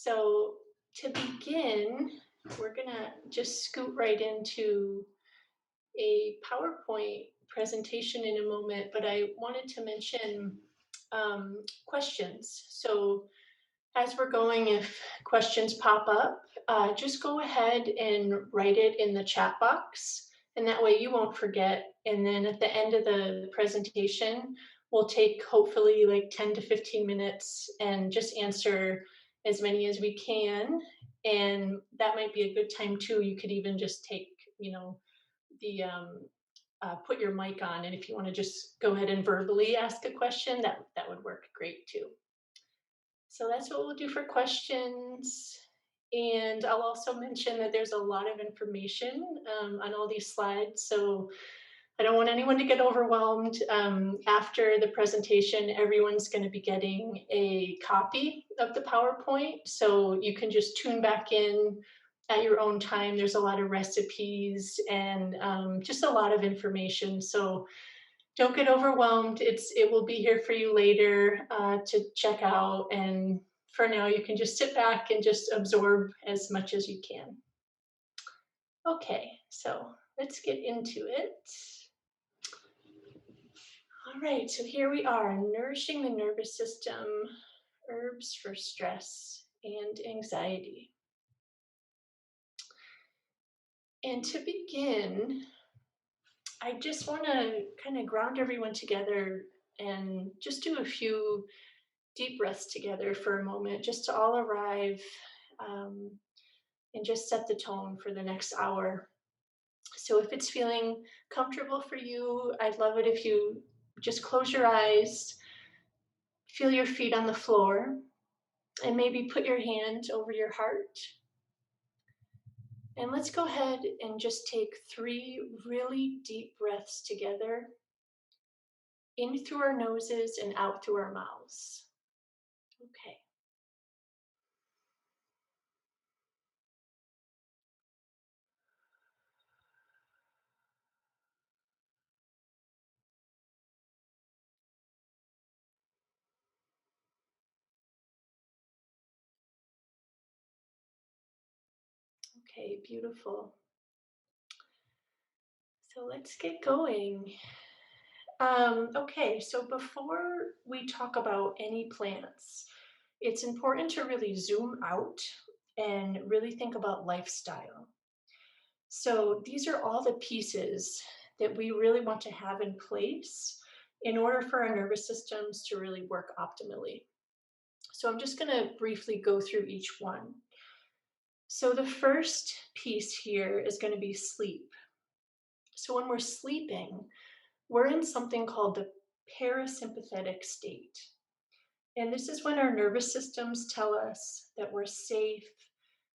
So to begin, we're gonna just scoot right into a PowerPoint presentation in a moment, but I wanted to mention questions. So as we're going, if questions pop up, just go ahead and write it in the chat box, and that way you won't forget. And then at the end of the presentation, we'll take hopefully like 10 to 15 minutes and just answer as many as we can. And that might be a good time too. You could even just take, the put your mic on, and if you want to just go ahead and verbally ask a question, that would work great too. So that's what we'll do for questions. And I'll also mention that there's a lot of information on all these slides. So I don't want anyone to get overwhelmed. After the presentation, everyone's going to be getting a copy of the PowerPoint. So you can just tune back in at your own time. There's a lot of recipes and just a lot of information. So don't get overwhelmed. It will be here for you later to check out. And for now, you can just sit back and just absorb as much as you can. Okay, so let's get into it. All right, so here we are, nourishing the nervous system, herbs for stress and anxiety. And to begin, I just want to kind of ground everyone together and just do a few deep breaths together for a moment, just to all arrive and just set the tone for the next hour. So if it's feeling comfortable for you, I'd love it if you just close your eyes, feel your feet on the floor, and maybe put your hand over your heart. And let's go ahead and just take 3 really deep breaths together, in through our noses and out through our mouths. Okay. Okay, beautiful. So let's get going. Okay, so before we talk about any plants, it's important to really zoom out and really think about lifestyle. So these are all the pieces that we really want to have in place in order for our nervous systems to really work optimally. So I'm just going to briefly go through each one. So the first piece here is going to be sleep. So when we're sleeping, we're in something called the parasympathetic state. And this is when our nervous systems tell us that we're safe,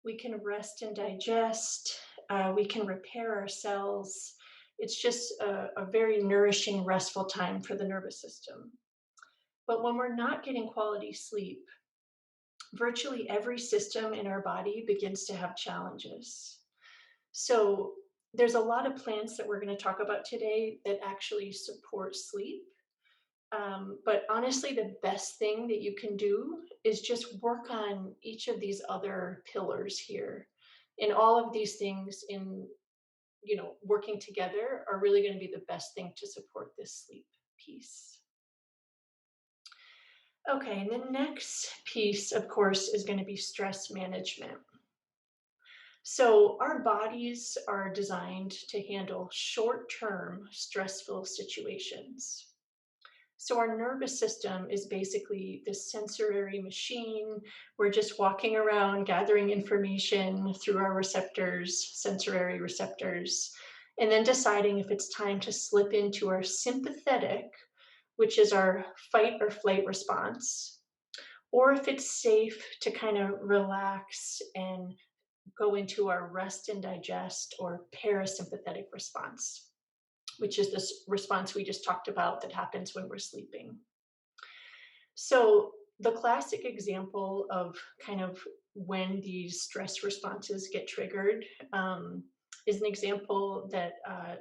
we can rest and digest, we can repair ourselves. It's just a very nourishing, restful time for the nervous system. But when we're not getting quality sleep, virtually every system in our body begins to have challenges. So there's a lot of plants that we're going to talk about today that actually support sleep. But honestly, the best thing that you can do is just work on each of these other pillars here. And all of these things in, working together are really going to be the best thing to support this sleep piece. Okay, and the next piece, of course, is going to be stress management. So our bodies are designed to handle short-term stressful situations. So our nervous system is basically this sensory machine. We're just walking around gathering information through our receptors, sensory receptors, and then deciding if it's time to slip into our sympathetic, which is our fight or flight response, or if it's safe to kind of relax and go into our rest and digest or parasympathetic response, which is this response we just talked about that happens when we're sleeping. So the classic example of kind of when these stress responses get triggered is an example that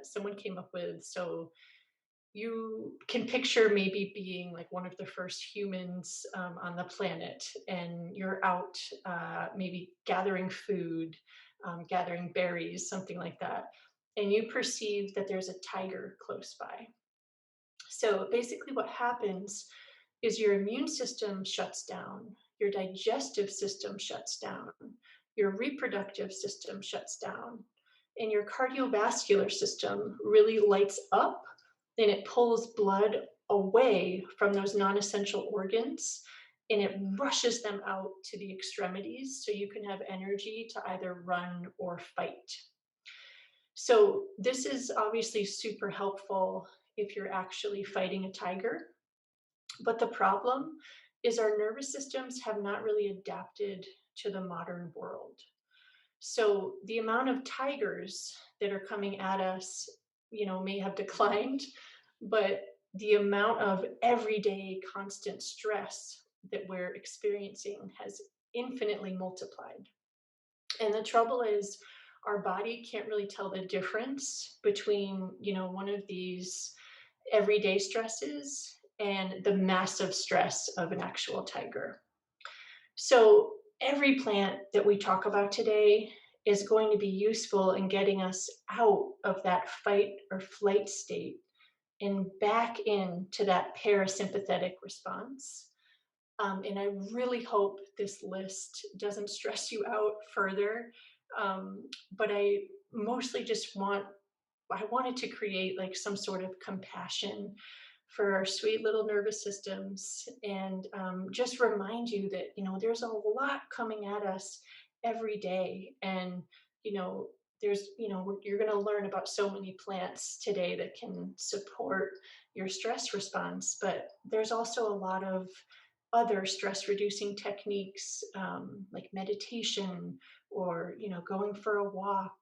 someone came up with. So you can picture maybe being like one of the first humans on the planet, and you're out maybe gathering food, gathering berries, something like that, and you perceive that there's a tiger close by. So basically, what happens is your immune system shuts down, your digestive system shuts down, your reproductive system shuts down, and your cardiovascular system really lights up, and it pulls blood away from those non essential organs, and it rushes them out to the extremities so you can have energy to either run or fight. So, this is obviously super helpful if you're actually fighting a tiger. But the problem is our nervous systems have not really adapted to the modern world. So the amount of tigers that are coming at us, may have declined, but the amount of everyday constant stress that we're experiencing has infinitely multiplied. And the trouble is, our body can't really tell the difference between, one of these everyday stresses and the massive stress of an actual tiger. So, every plant that we talk about today is going to be useful in getting us out of that fight or flight state and back into that parasympathetic response. And I really hope this list doesn't stress you out further. But I mostly just I wanted to create like some sort of compassion for our sweet little nervous systems, and just remind you that, there's a lot coming at us every day. And, you know, you're going to learn about so many plants today that can support your stress response, but there's also a lot of other stress reducing techniques, like meditation, or going for a walk,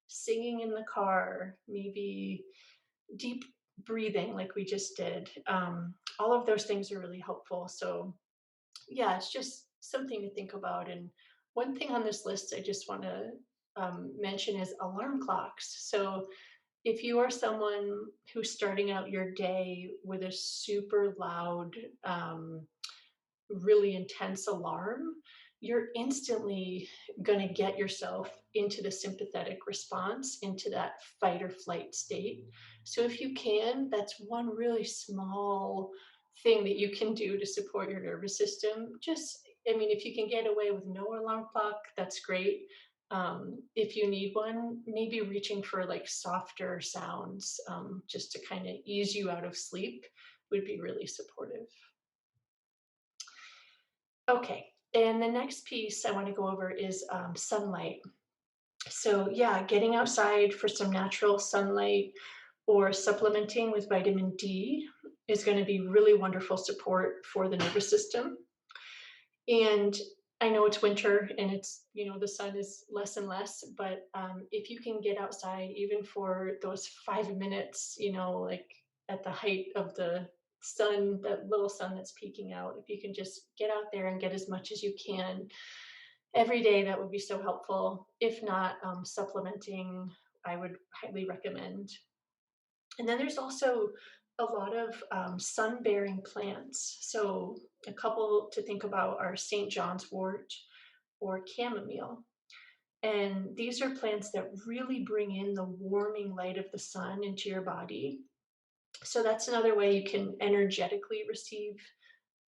singing in the car, maybe deep breathing like we just did. All of those things are really helpful. So yeah, it's just something to think about. And one thing on this list I just want to mention is alarm clocks. So if you are someone who's starting out your day with a super loud, really intense alarm, you're instantly going to get yourself into the sympathetic response, into that fight or flight state. So, if you can, that's one really small thing that you can do to support your nervous system. I mean, if you can get away with no alarm clock, that's great. If you need one, maybe reaching for like softer sounds, just to kind of ease you out of sleep, would be really supportive. Okay, and the next piece I want to go over is sunlight. So, yeah, getting outside for some natural sunlight or supplementing with vitamin D is going to be really wonderful support for the nervous system. And I know it's winter and the sun is less and less, but if you can get outside even for those 5 minutes, like at the height of the sun, that little sun that's peeking out, if you can just get out there and get as much as you can every day, that would be so helpful. If not, supplementing, I would highly recommend. And then there's also a lot of sun bearing plants. So, a couple to think about are St. John's wort or chamomile. And these are plants that really bring in the warming light of the sun into your body. So, that's another way you can energetically receive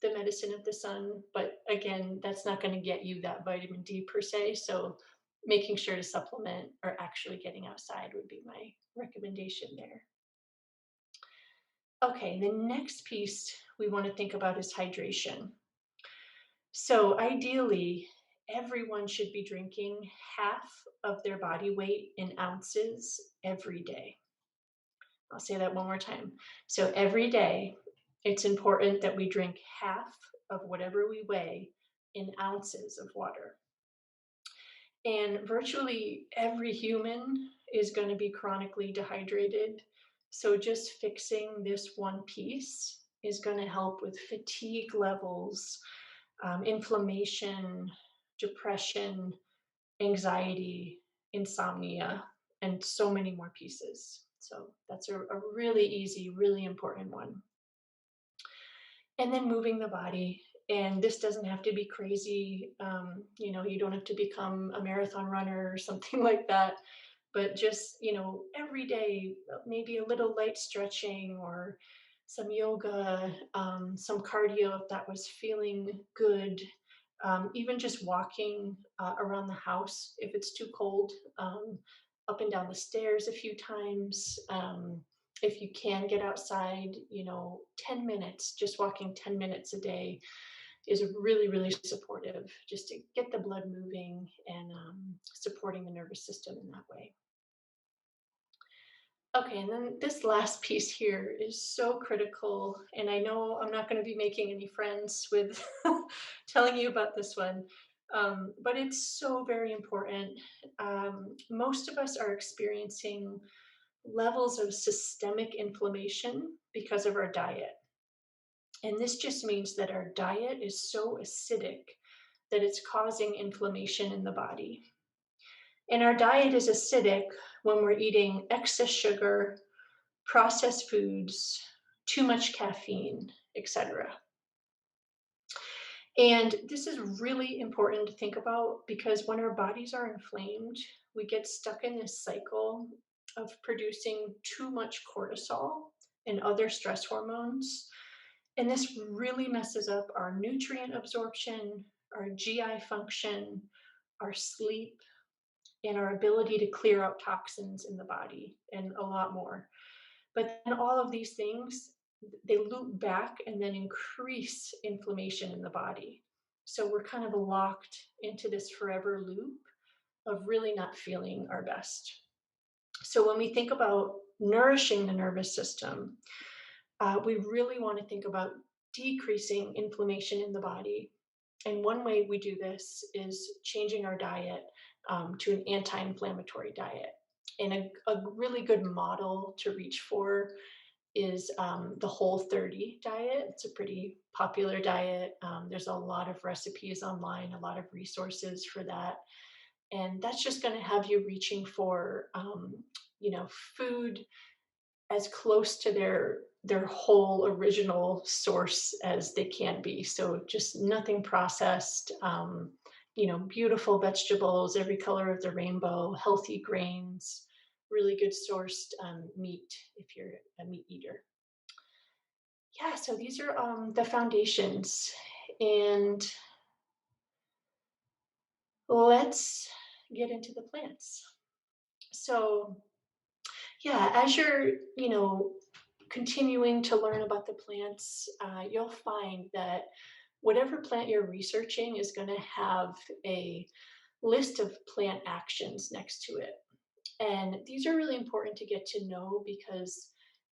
the medicine of the sun. But again, that's not going to get you that vitamin D per se. So, making sure to supplement or actually getting outside would be my recommendation there. Okay, the next piece we want to think about is hydration. So, ideally, everyone should be drinking half of their body weight in ounces every day. I'll say that one more time. So, every day, it's important that we drink half of whatever we weigh in ounces of water. And virtually every human is going to be chronically dehydrated. So just fixing this one piece is going to help with fatigue levels, inflammation, depression, anxiety, insomnia, and so many more pieces. So that's a really easy, really important one. And then moving the body. And this doesn't have to be crazy. You don't have to become a marathon runner or something like that. But just, every day, maybe a little light stretching or some yoga, some cardio if that was feeling good. Even just walking around the house if it's too cold, up and down the stairs a few times. If you can get outside, 10 minutes, just walking 10 minutes a day is really, really supportive just to get the blood moving and supporting the nervous system in that way. Okay, and then this last piece here is so critical, and I know I'm not going to be making any friends with telling you about this one, but it's so very important. Most of us are experiencing levels of systemic inflammation because of our diet. And this just means that our diet is so acidic that it's causing inflammation in the body. And our diet is acidic when we're eating excess sugar, processed foods, too much caffeine, etc. And this is really important to think about because when our bodies are inflamed, we get stuck in this cycle of producing too much cortisol and other stress hormones. And this really messes up our nutrient absorption, our GI function, our sleep, and our ability to clear out toxins in the body, and a lot more. But then all of these things, they loop back and then increase inflammation in the body. So we're kind of locked into this forever loop of really not feeling our best. So when we think about nourishing the nervous system, we really want to think about decreasing inflammation in the body. And one way we do this is changing our diet to an anti inflammatory diet. And a really good model to reach for is the Whole30 diet. It's a pretty popular diet. There's a lot of recipes online, a lot of resources for that. And that's just going to have you reaching for, food as close to their whole original source as they can be. So just nothing processed. Beautiful vegetables, every color of the rainbow, healthy grains, really good sourced meat if you're a meat eater. Yeah, so these are the foundations. And let's get into the plants. So, yeah, as you're, continuing to learn about the plants, you'll find that whatever plant you're researching is going to have a list of plant actions next to it. And these are really important to get to know because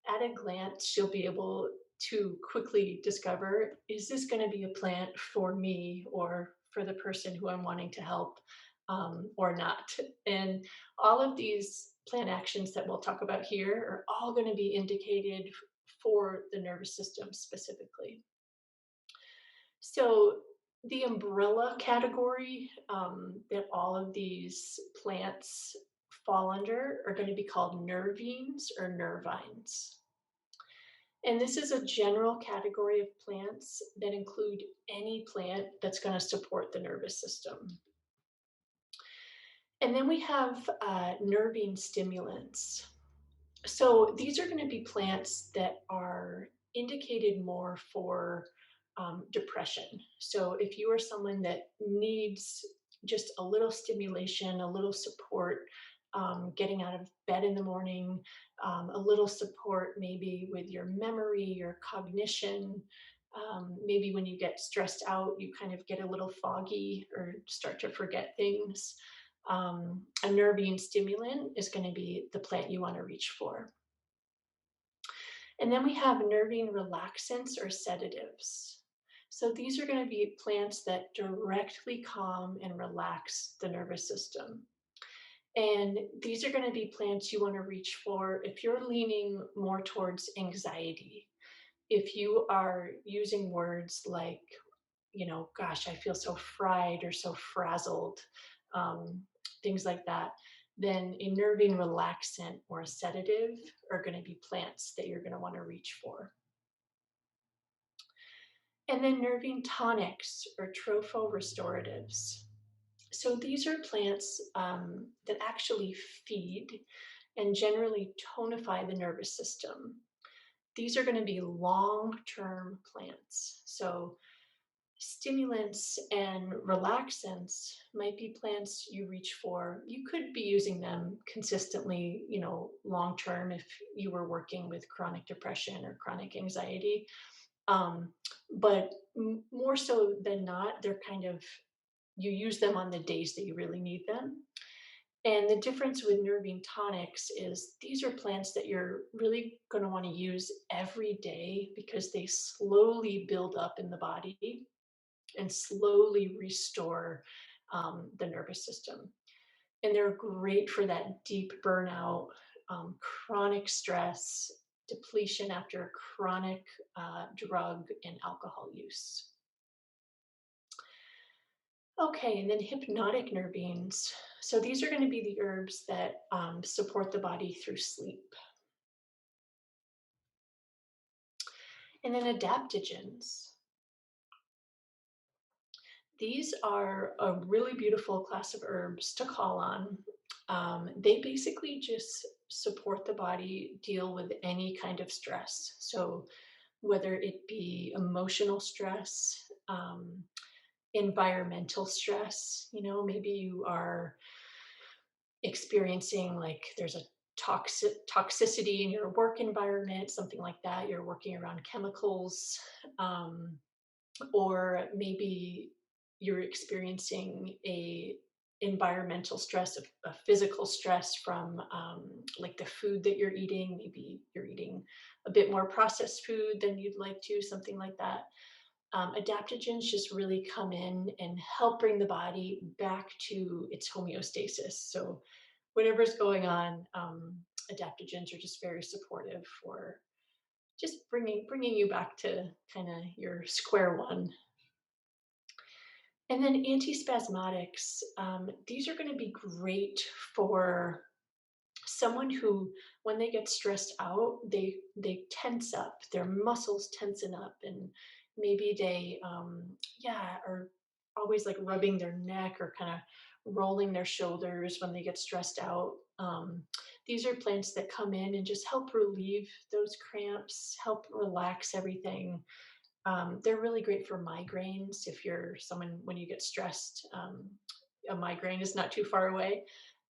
at a glance, you'll be able to quickly discover, is this going to be a plant for me or for the person who I'm wanting to help, or not? And all of these plant actions that we'll talk about here are all going to be indicated for the nervous system specifically. So the umbrella category that all of these plants fall under are going to be called nervines or nervines. And this is a general category of plants that include any plant that's going to support the nervous system. And then we have nervine stimulants. So these are going to be plants that are indicated more for depression. So if you are someone that needs just a little stimulation, a little support, getting out of bed in the morning, a little support maybe with your memory, your cognition. Maybe when you get stressed out, you kind of get a little foggy or start to forget things. A nervine stimulant is going to be the plant you want to reach for. And then we have nervine relaxants or sedatives. So these are going to be plants that directly calm and relax the nervous system. And these are going to be plants you want to reach for if you're leaning more towards anxiety. If you are using words like, gosh, I feel so fried or so frazzled, things like that. then a nervine relaxant or a sedative are going to be plants that you're going to want to reach for. And then nervine tonics or tropho restoratives. So these are plants that actually feed and generally tonify the nervous system. These are going to be long-term plants. So stimulants and relaxants might be plants you reach for. You could be using them consistently, long term if you were working with chronic depression or chronic anxiety. Um, but more so than not, they're kind of, you use them on the days that you really need them. And the difference with nervine tonics is these are plants that you're really going to want to use every day because they slowly build up in the body and slowly restore the nervous system. And they're great for that deep burnout, chronic stress, depletion after chronic drug and alcohol use. Okay, and then hypnotic nervines. So these are going to be the herbs that support the body through sleep. And then adaptogens. These are a really beautiful class of herbs to call on. They basically just support the body deal with any kind of stress. So whether it be emotional stress, environmental stress, maybe you are experiencing like there's a toxicity in your work environment, something like that. You're working around chemicals. Or maybe you're experiencing a environmental stress, a physical stress from like the food that you're eating. Maybe you're eating a bit more processed food than you'd like to, something like that. Adaptogens just really come in and help bring the body back to its homeostasis. So whatever's going on, adaptogens are just very supportive for just bringing you back to kind of your square one. And then antispasmodics, these are going to be great for someone who, when they get stressed out, they tense up, their muscles tensen up, and maybe they, yeah, are always like rubbing their neck or kind of rolling their shoulders when they get stressed out. These are plants that come in and just help relieve those cramps, help relax everything. They're really great for migraines. If you're someone, when you get stressed, a migraine is not too far away,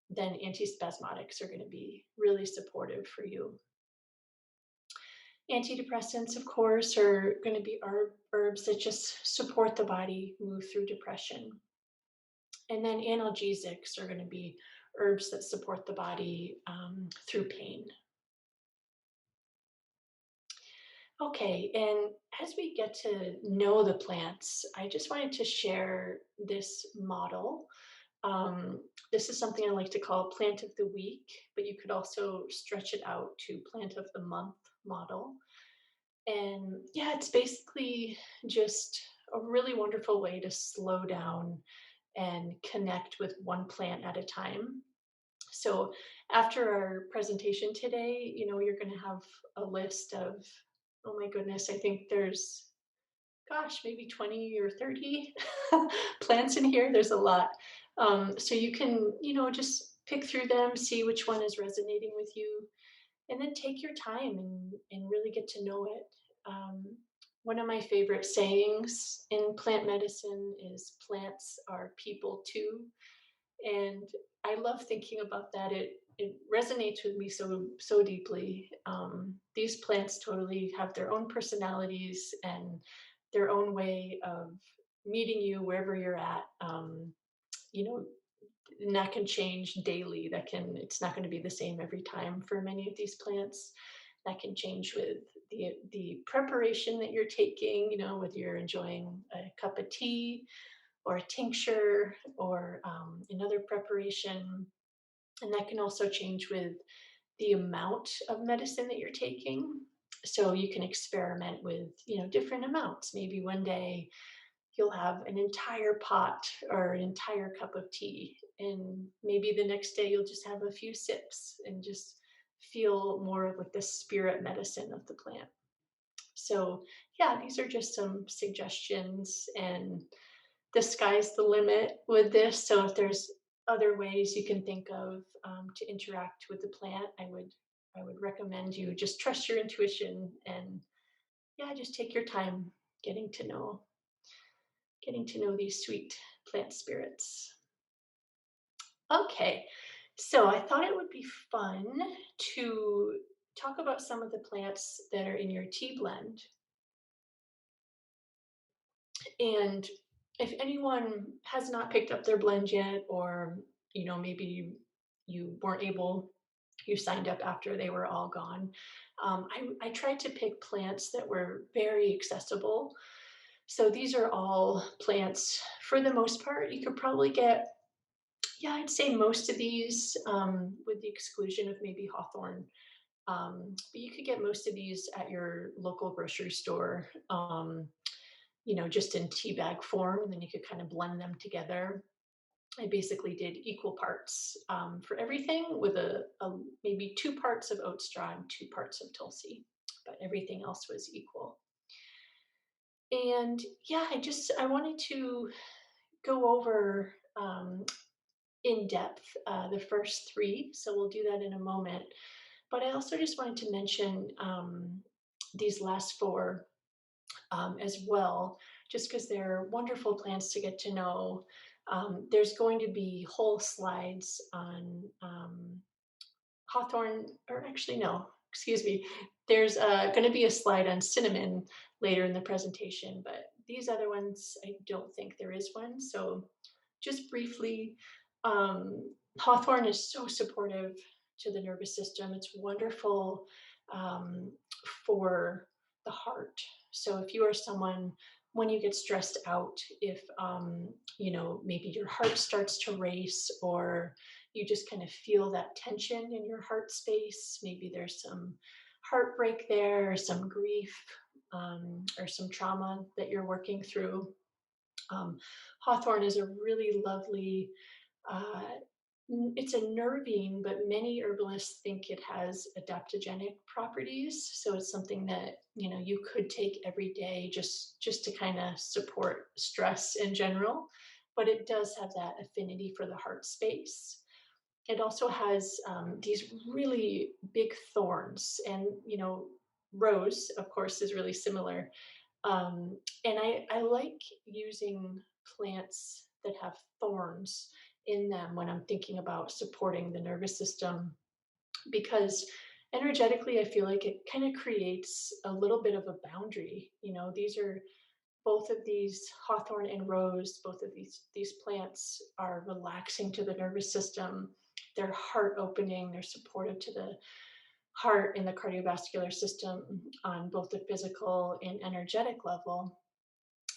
then antispasmodics are going to be really supportive for you. Antidepressants, of course, are going to be herbs that just support the body move through depression. And then analgesics are going to be herbs that support the body through pain. Okay, and as we get to know the plants, I just wanted to share this model. This is something I like to call plant of the week, but you could also stretch it out to plant of the month model. And yeah, it's basically just a really wonderful way to slow down and connect with one plant at a time. So after our presentation today, you're going to have a list of, oh my goodness, I think there's, gosh, maybe 20 or 30 plants in here. There's a lot. So you can, just pick through them, see which one is resonating with you, and then take your time and really get to know it. Um, One of my favorite sayings in plant medicine is plants are people too. And I love thinking about that. It resonates with me so deeply. These plants totally have their own personalities and their own way of meeting you wherever you're at. You know, and that can change daily. It's not going to be the same every time for many of these plants. That can change with the preparation that you're taking. Whether you're enjoying a cup of tea or a tincture or another preparation. And that can also change with the amount of medicine that you're taking. So you can experiment with, different amounts. Maybe one day you'll have an entire pot or an entire cup of tea. And maybe the next day you'll just have a few sips and just feel more of like the spirit medicine of the plant. So, yeah, these are just some suggestions, and the sky's the limit with this. So, if there's other ways you can think of to interact with the plant, I would recommend you just trust your intuition and yeah, just take your time getting to know getting to know these sweet plant spirits. Okay, so I thought it would be fun to talk about some of the plants that are in your tea blend. And if anyone has not picked up their blend yet, or maybe you weren't able, you signed up after they were all gone. I tried to pick plants that were very accessible. So these are all plants, for the most part, you could probably get, yeah, I'd say most of these, with the exclusion of maybe hawthorn. But you could get most of these at your local grocery store, just in tea bag form, and then you could kind of blend them together. I basically did equal parts for everything with maybe 2 parts of oat straw and 2 parts of Tulsi, but everything else was equal. And yeah, I wanted to go over in depth the first three, so we'll do that in a moment. But I also just wanted to mention these last four as well, just because they're wonderful plants to get to know. There's going to be whole slides on hawthorn, or actually, no, excuse me. There's going to be a slide on cinnamon later in the presentation, but these other ones, I don't think there is one. So, just briefly, um, hawthorn is so supportive to the nervous system. It's wonderful um, for the heart. So, if you are someone, when you get stressed out, if maybe your heart starts to race, or you just kind of feel that tension in your heart space. Maybe there's some heartbreak there, or some grief, or some trauma that you're working through. Hawthorn is a really lovely, uh, it's a nervine, but many herbalists think it has adaptogenic properties. So it's something that you could take every day just to kind of support stress in general. But it does have that affinity for the heart space. It also has these really big thorns, and rose, of course, is really similar. And I like using plants that have thorns in them when I'm thinking about supporting the nervous system, because energetically, I feel like it kind of creates a little bit of a boundary. These are both of these, hawthorn and rose, both of these plants are relaxing to the nervous system. They're heart opening, they're supportive to the heart and the cardiovascular system on both the physical and energetic level.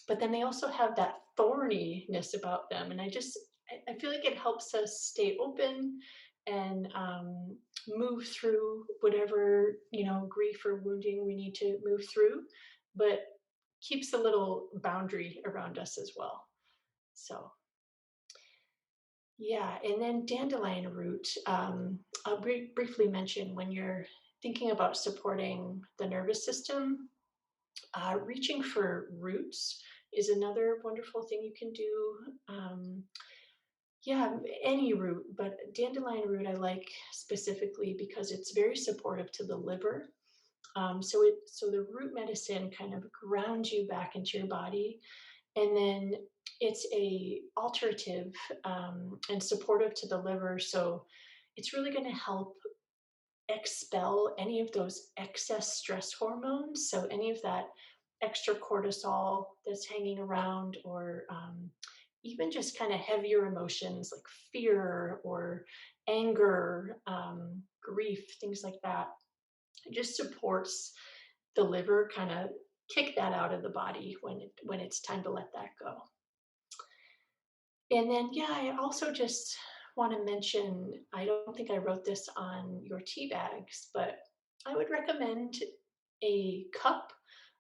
But then they also have that thorniness about them. And I feel like it helps us stay open and move through whatever, grief or wounding we need to move through, but keeps a little boundary around us as well. So, yeah. And then dandelion root, I'll briefly mention when you're thinking about supporting the nervous system, reaching for roots is another wonderful thing you can do. Yeah, any root, but dandelion root I like specifically because it's very supportive to the liver. So the root medicine kind of grounds you back into your body, and then it's a alterative and supportive to the liver. So it's really going to help expel any of those excess stress hormones. So any of that extra cortisol that's hanging around, or even just kind of heavier emotions like fear or anger, grief, things like that. It just supports the liver kind of kick that out of the body when it's time to let that go. And then, yeah, I also just want to mention, I don't think I wrote this on your tea bags, but I would recommend a cup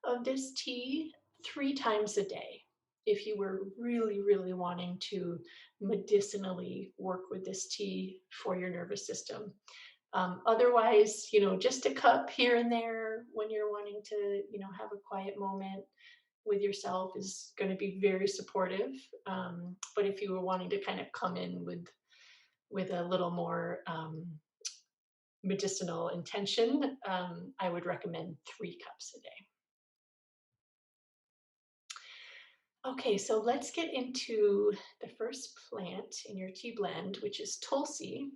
of this tea 3 times a day. if you were really, really wanting to medicinally work with this tea for your nervous system. Otherwise, just a cup here and there when you're wanting to, have a quiet moment with yourself is going to be very supportive. But if you were wanting to kind of come in with a little more medicinal intention, I would recommend 3 cups a day. Okay, so let's get into the first plant in your tea blend, which is Tulsi.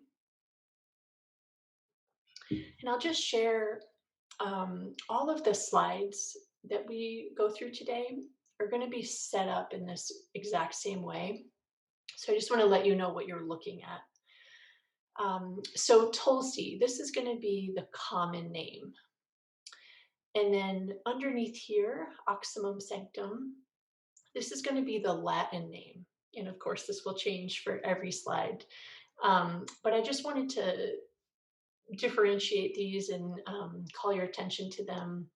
And I'll just share all of the slides that we go through today are going to be set up in this exact same way. So I just want to let you know what you're looking at. So Tulsi, this is going to be the common name. And then underneath here, Oxymum sanctum, this is going to be the Latin name. And of course, this will change for every slide. But I just wanted to differentiate these and call your attention to them.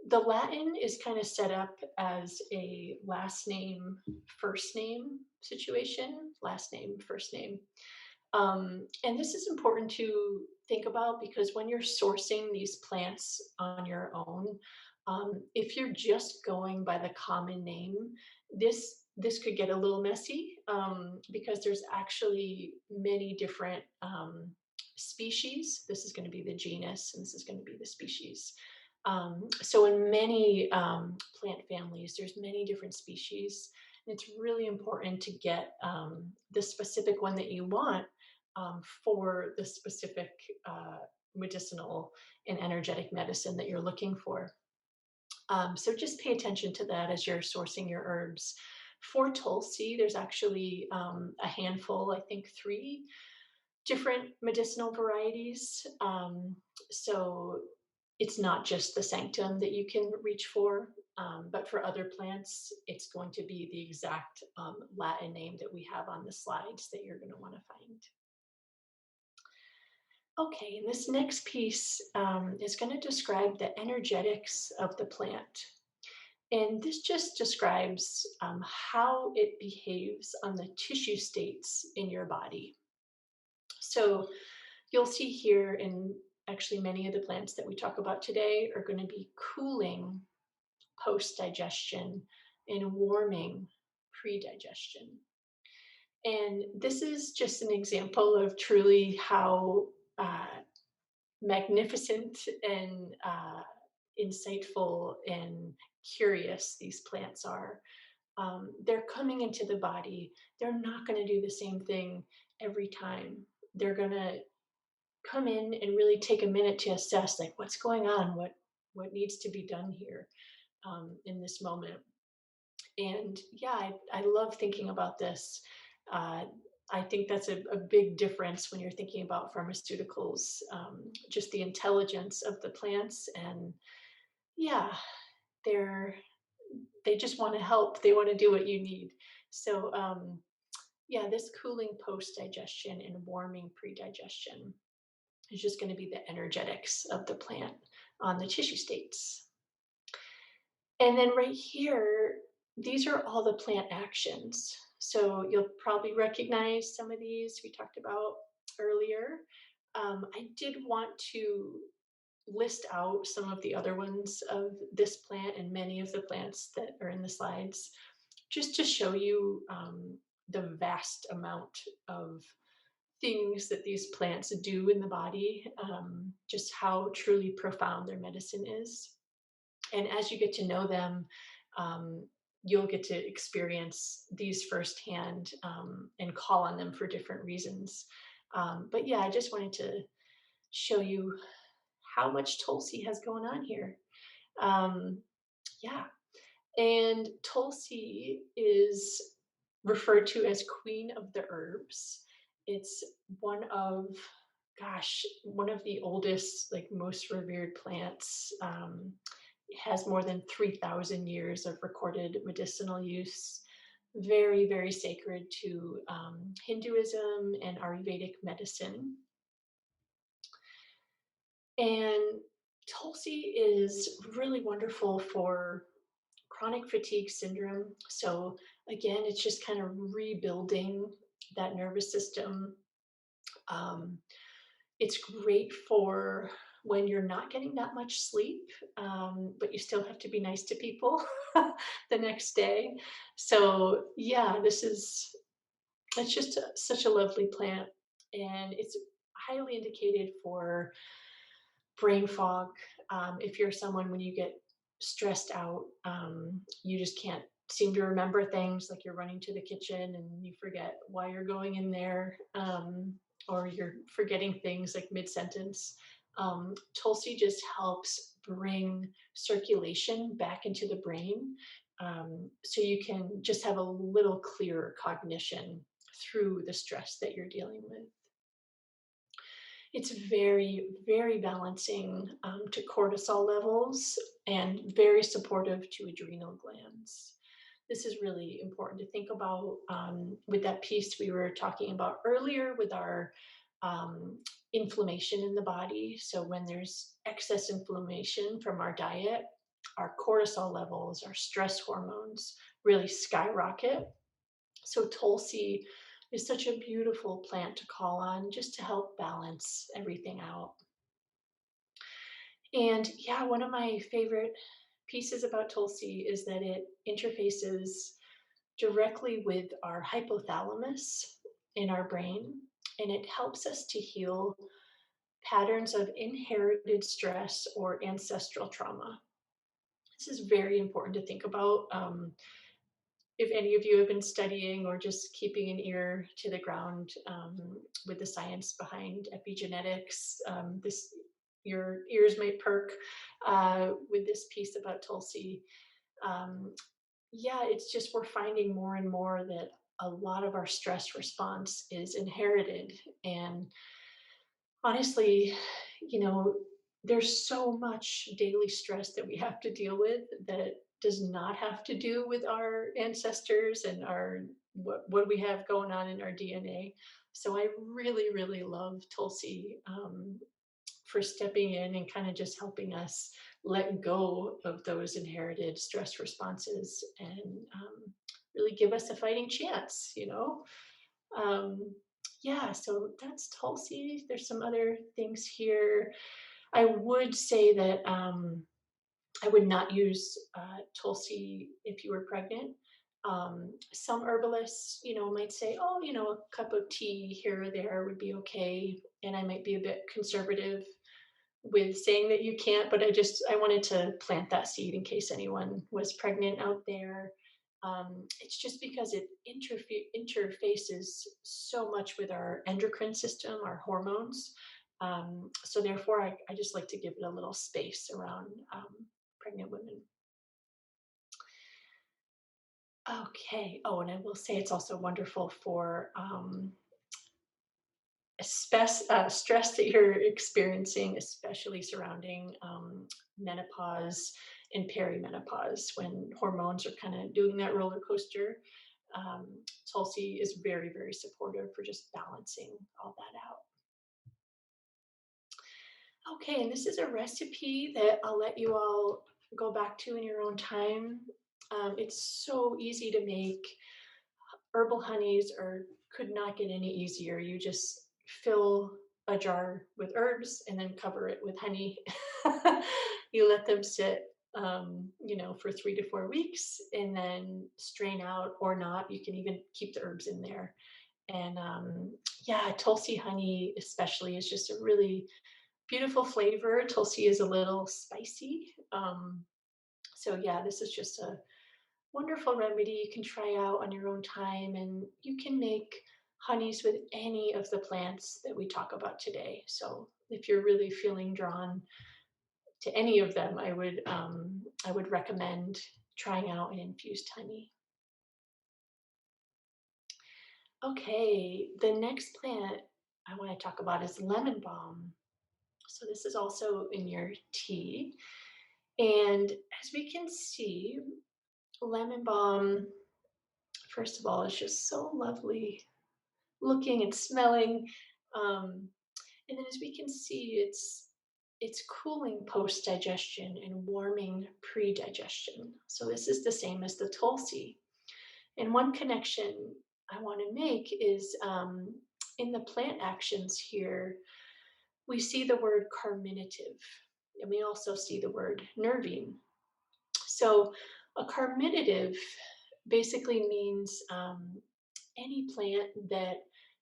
The Latin is kind of set up as a last name, first name situation, last name, first name. And this is important to think about because when you're sourcing these plants on your own, if you're just going by the common name, this could get a little messy because there's actually many different species. This is going to be the genus, and this is going to be the species. So in many plant families, there's many different species. And it's really important to get the specific one that you want for the specific medicinal and energetic medicine that you're looking for. So just pay attention to that as you're sourcing your herbs. For Tulsi, there's actually a handful, I think 3 different medicinal varieties. So it's not just the sanctum that you can reach for, but for other plants, it's going to be the exact Latin name that we have on the slides that you're going to want to find. Okay, and this next piece is going to describe the energetics of the plant. And this just describes how it behaves on the tissue states in your body. So you'll see here, in actually many of the plants that we talk about today are going to be cooling post-digestion and warming pre-digestion. And this is just an example of truly how magnificent and insightful and curious these plants are. They're coming into the body. They're not going to do the same thing every time. They're going to come in and really take a minute to assess, like, what's going on, what needs to be done here in this moment. And yeah, I love thinking about this. I think that's a big difference when you're thinking about pharmaceuticals, just the intelligence of the plants. And yeah, they just want to help. They want to do what you need. So yeah, this cooling post-digestion and warming pre-digestion is just going to be the energetics of the plant on the tissue states. And then right here, these are all the plant actions. So you'll probably recognize some of these we talked about earlier. I did want to list out some of the other ones of this plant and many of the plants that are in the slides, just to show you the vast amount of things that these plants do in the body, just how truly profound their medicine is. And as you get to know them, you'll get to experience these firsthand and call on them for different reasons. But yeah, I just wanted to show you how much Tulsi has going on here. Yeah, and Tulsi is referred to as Queen of the Herbs. It's one of the oldest, like most revered plants. It has more than 3,000 years of recorded medicinal use. Very, very sacred to Hinduism and Ayurvedic medicine. And Tulsi is really wonderful for chronic fatigue syndrome. So again, it's just kind of rebuilding that nervous system. Um, it's great for when you're not getting that much sleep, but you still have to be nice to people the next day. So yeah, it's just such a lovely plant, and it's highly indicated for brain fog. If you're someone when you get stressed out, you just can't seem to remember things, like you're running to the kitchen and you forget why you're going in there, or you're forgetting things like mid sentence. Tulsi just helps bring circulation back into the brain, so you can just have a little clearer cognition through the stress that you're dealing with. It's very, very balancing to cortisol levels and very supportive to adrenal glands. This is really important to think about with that piece we were talking about earlier with our um, inflammation in the body. So, when there's excess inflammation from our diet, our cortisol levels, our stress hormones really skyrocket. So Tulsi is such a beautiful plant to call on just to help balance everything out. And yeah, one of my favorite pieces about Tulsi is that it interfaces directly with our hypothalamus in our brain, and it helps us to heal patterns of inherited stress or ancestral trauma. This is very important to think about. If any of you have been studying or just keeping an ear to the ground with the science behind epigenetics, this your ears might perk with this piece about Tulsi. Um, yeah, it's just we're finding more and more that a lot of our stress response is inherited, and honestly, you know, there's so much daily stress that we have to deal with that does not have to do with our ancestors and our what we have going on in our DNA. So I really, really love Tulsi for stepping in and kind of just helping us let go of those inherited stress responses and really give us a fighting chance, you know? Um, yeah, so that's Tulsi. There's some other things here. I would say that I would not use Tulsi if you were pregnant. Some herbalists, might say, oh, a cup of tea here or there would be okay. And I might be a bit conservative with saying that you can't, but I wanted to plant that seed in case anyone was pregnant out there. It's just because it interfaces so much with our endocrine system, our hormones. So therefore, I just like to give it a little space around pregnant women. Okay. Oh, and I will say it's also wonderful for stress that you're experiencing, especially surrounding menopause and perimenopause when hormones are kind of doing that roller coaster. Um, Tulsi is very, very supportive for just balancing all that out. Okay, and this is a recipe that I'll let you all go back to in your own time. It's so easy to make. Herbal honeys are could not get any easier. You just fill a jar with herbs and then cover it with honey. You let them sit, for 3 to 4 weeks, and then strain out or not. You can even keep the herbs in there. And yeah, Tulsi honey especially is just a really beautiful flavor. Tulsi is a little spicy. So yeah, this is just a wonderful remedy you can try out on your own time, and you can make honeys with any of the plants that we talk about today. So if you're really feeling drawn to any of them, I would recommend trying out an infused honey. Okay, the next plant I want to talk about is lemon balm. So this is also in your tea, and as we can see, lemon balm, first of all, is just so lovely looking and smelling. Um, and then as we can see, it's cooling post digestion and warming pre digestion. So, this is the same as the Tulsi. And one connection I want to make is in the plant actions here, we see the word carminative, and we also see the word nervine. So, a carminative basically means any plant that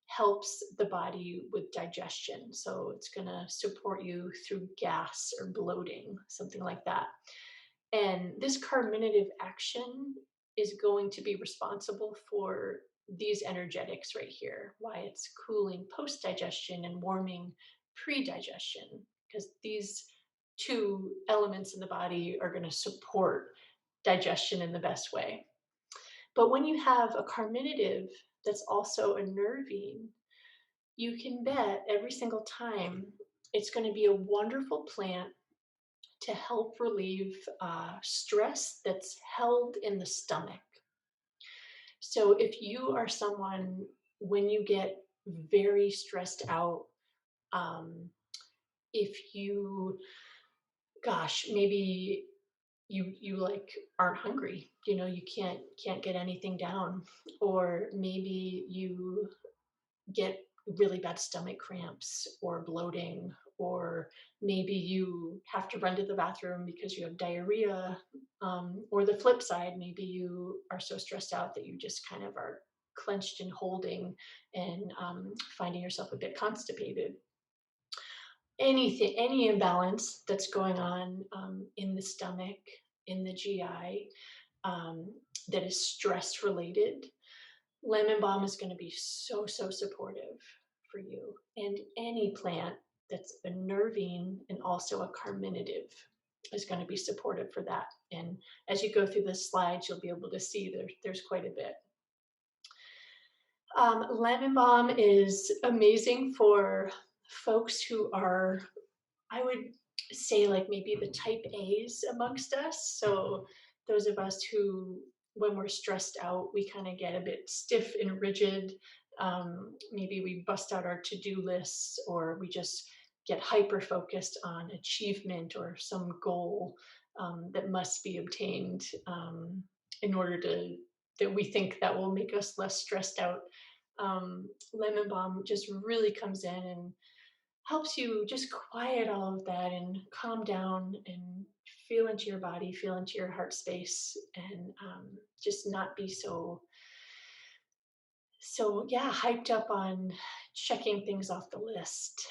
helps the body with digestion. So, it's going to support you through gas or bloating, something like that. And this carminative action is going to be responsible for these energetics right here, why it's cooling post digestion and warming pre digestion, because these two elements in the body are going to support digestion in the best way. But when you have a carminative that's also a nervine, you can bet every single time it's going to be a wonderful plant to help relieve stress that's held in the stomach. So if you are someone, when you get very stressed out, um, if you, gosh, maybe you like aren't hungry, you can't get anything down, or maybe you get really bad stomach cramps or bloating, or maybe you have to run to the bathroom because you have diarrhea, or the flip side, maybe you are so stressed out that you just kind of are clenched and holding and finding yourself a bit constipated. Anything, any imbalance that's going on in the stomach, in the GI, um, that is stress related, lemon balm is going to be so, so supportive for you. And any plant that's a nervine and also a carminative is going to be supportive for that. And as you go through the slides, you'll be able to see there's quite a bit. Lemon balm is amazing for folks who are, I would say, like maybe the type A's amongst us. So those of us who, when we're stressed out, we kind of get a bit stiff and rigid. Maybe we bust out our to-do lists, or we just get hyper focused on achievement or some goal that must be obtained in order to, that we think that will make us less stressed out. Lemon balm just really comes in and helps you just quiet all of that and calm down and feel into your body, feel into your heart space, and just not be so yeah, hyped up on checking things off the list.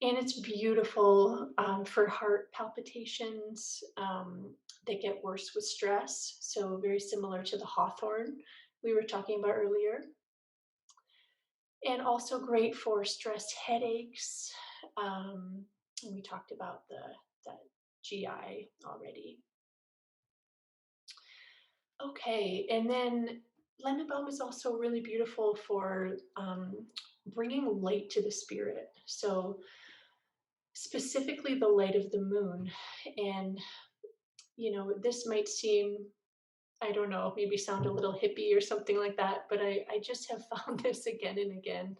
And it's beautiful for heart palpitations that get worse with stress. So very similar to the hawthorn we were talking about earlier. And also great for stress headaches. And we talked about the GI already. Okay, and then lemon balm is also really beautiful for bringing light to the spirit. So specifically the light of the moon. And this might seem, I don't know, maybe sound a little hippie or something like that, but I just have found this again and again,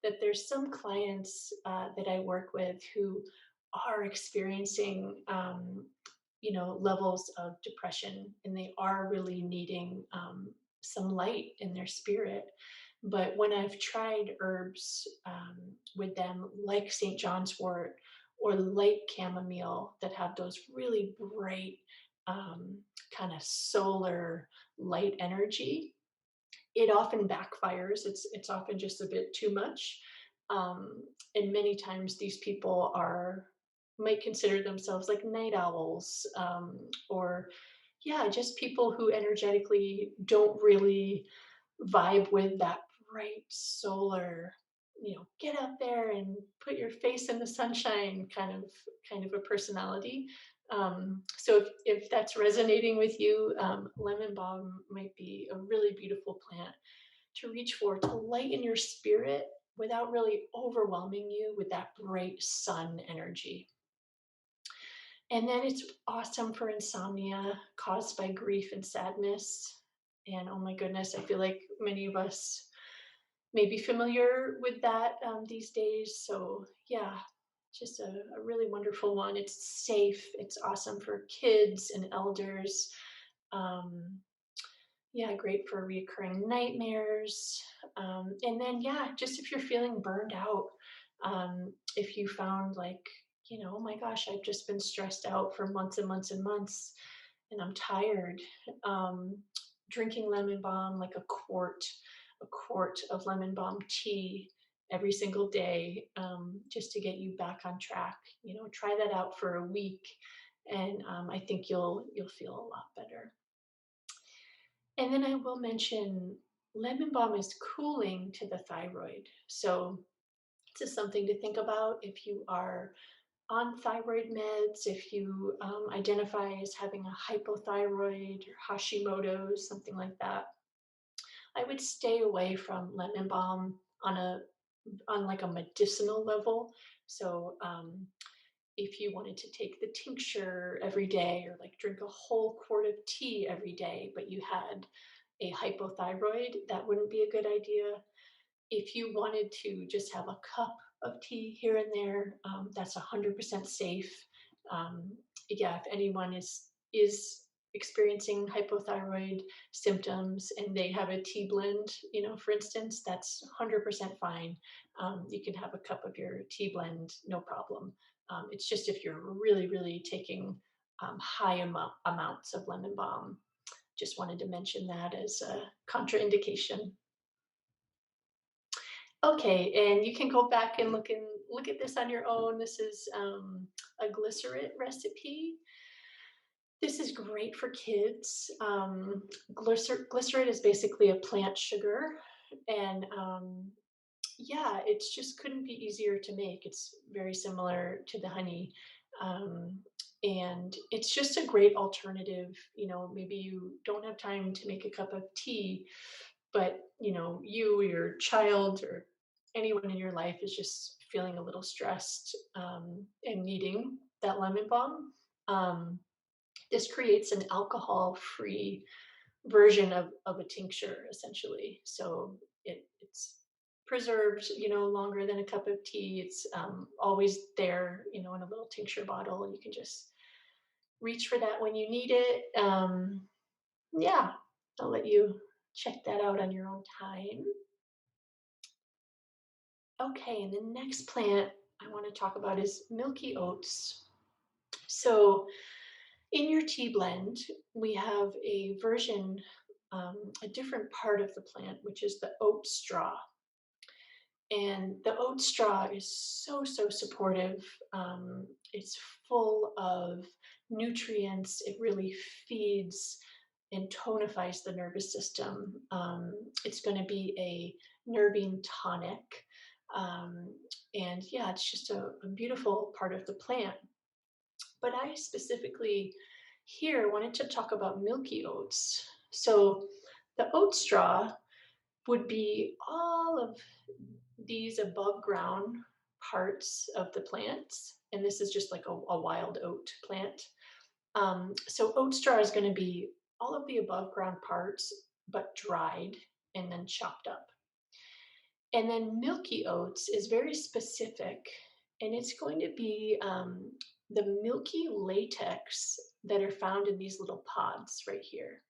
that there's some clients that I work with who are experiencing, levels of depression, and they are really needing some light in their spirit. But when I've tried herbs with them, like St. John's wort or light chamomile, that have those really bright, kind of solar light energy, it often backfires. It's often just a bit too much, and many times these people might consider themselves like night owls, or yeah, just people who energetically don't really vibe with that bright solar, get out there and put your face in the sunshine kind of a personality. So if that's resonating with you, lemon balm might be a really beautiful plant to reach for, to lighten your spirit without really overwhelming you with that bright sun energy. And then it's awesome for insomnia caused by grief and sadness. And oh my goodness, I feel like many of us may be familiar with that these days. So yeah, Just a really wonderful one. It's safe. It's awesome for kids and elders. Um, yeah, great for recurring nightmares. And then, yeah, just if you're feeling burned out, if you found like, oh my gosh, I've just been stressed out for months and months and months, and I'm tired. Um, Drinking lemon balm, like a quart of lemon balm tea every single day, just to get you back on track. Try that out for a week, and I think you'll feel a lot better. And then I will mention lemon balm is cooling to the thyroid. So this is something to think about if you are on thyroid meds, if you identify as having a hypothyroid or Hashimoto's, something like that. I would stay away from lemon balm on like a medicinal level. So if you wanted to take the tincture every day or like drink a whole quart of tea every day, but you had a hypothyroid, that wouldn't be a good idea. If you wanted to just have a cup of tea here and there, that's 100% safe. Um, yeah, if anyone is experiencing hypothyroid symptoms and they have a tea blend, for instance, that's 100% fine. You can have a cup of your tea blend, no problem. It's just if you're really, really taking high amounts of lemon balm. Just wanted to mention that as a contraindication. Okay, and you can go back and look at this on your own. This is a glycerin recipe. This is great for kids. Glycerin is basically a plant sugar, and yeah, it's just couldn't be easier to make. It's very similar to the honey. Um, and it's just a great alternative. Maybe you don't have time to make a cup of tea, but you, your child, or anyone in your life is just feeling a little stressed, and needing that lemon balm. This creates an alcohol-free version of a tincture, essentially. So it's preserved, longer than a cup of tea. It's always there, in a little tincture bottle. You can just reach for that when you need it. Yeah, I'll let you check that out on your own time. Okay, and the next plant I want to talk about is milky oats. So in your tea blend, we have a version, a different part of the plant, which is the oat straw. And the oat straw is so, so supportive. It's full of nutrients. It really feeds and tonifies the nervous system. It's going to be a nervine tonic. Um, and yeah, it's just a beautiful part of the plant. But I specifically here wanted to talk about milky oats. So the oat straw would be all of these above ground parts of the plants. And this is just like a wild oat plant. So oat straw is going to be all of the above ground parts, but dried and then chopped up. And then milky oats is very specific, and it's going to be the milky latex that are found in these little pods right here.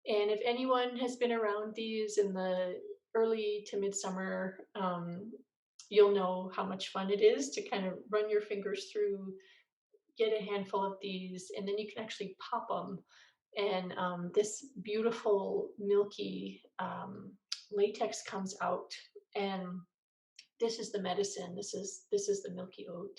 And if anyone has been around these in the early to midsummer, you'll know how much fun it is to kind of run your fingers through, get a handful of these, and then you can actually pop them. And this beautiful milky latex comes out, and this is the medicine. This is the milky oat.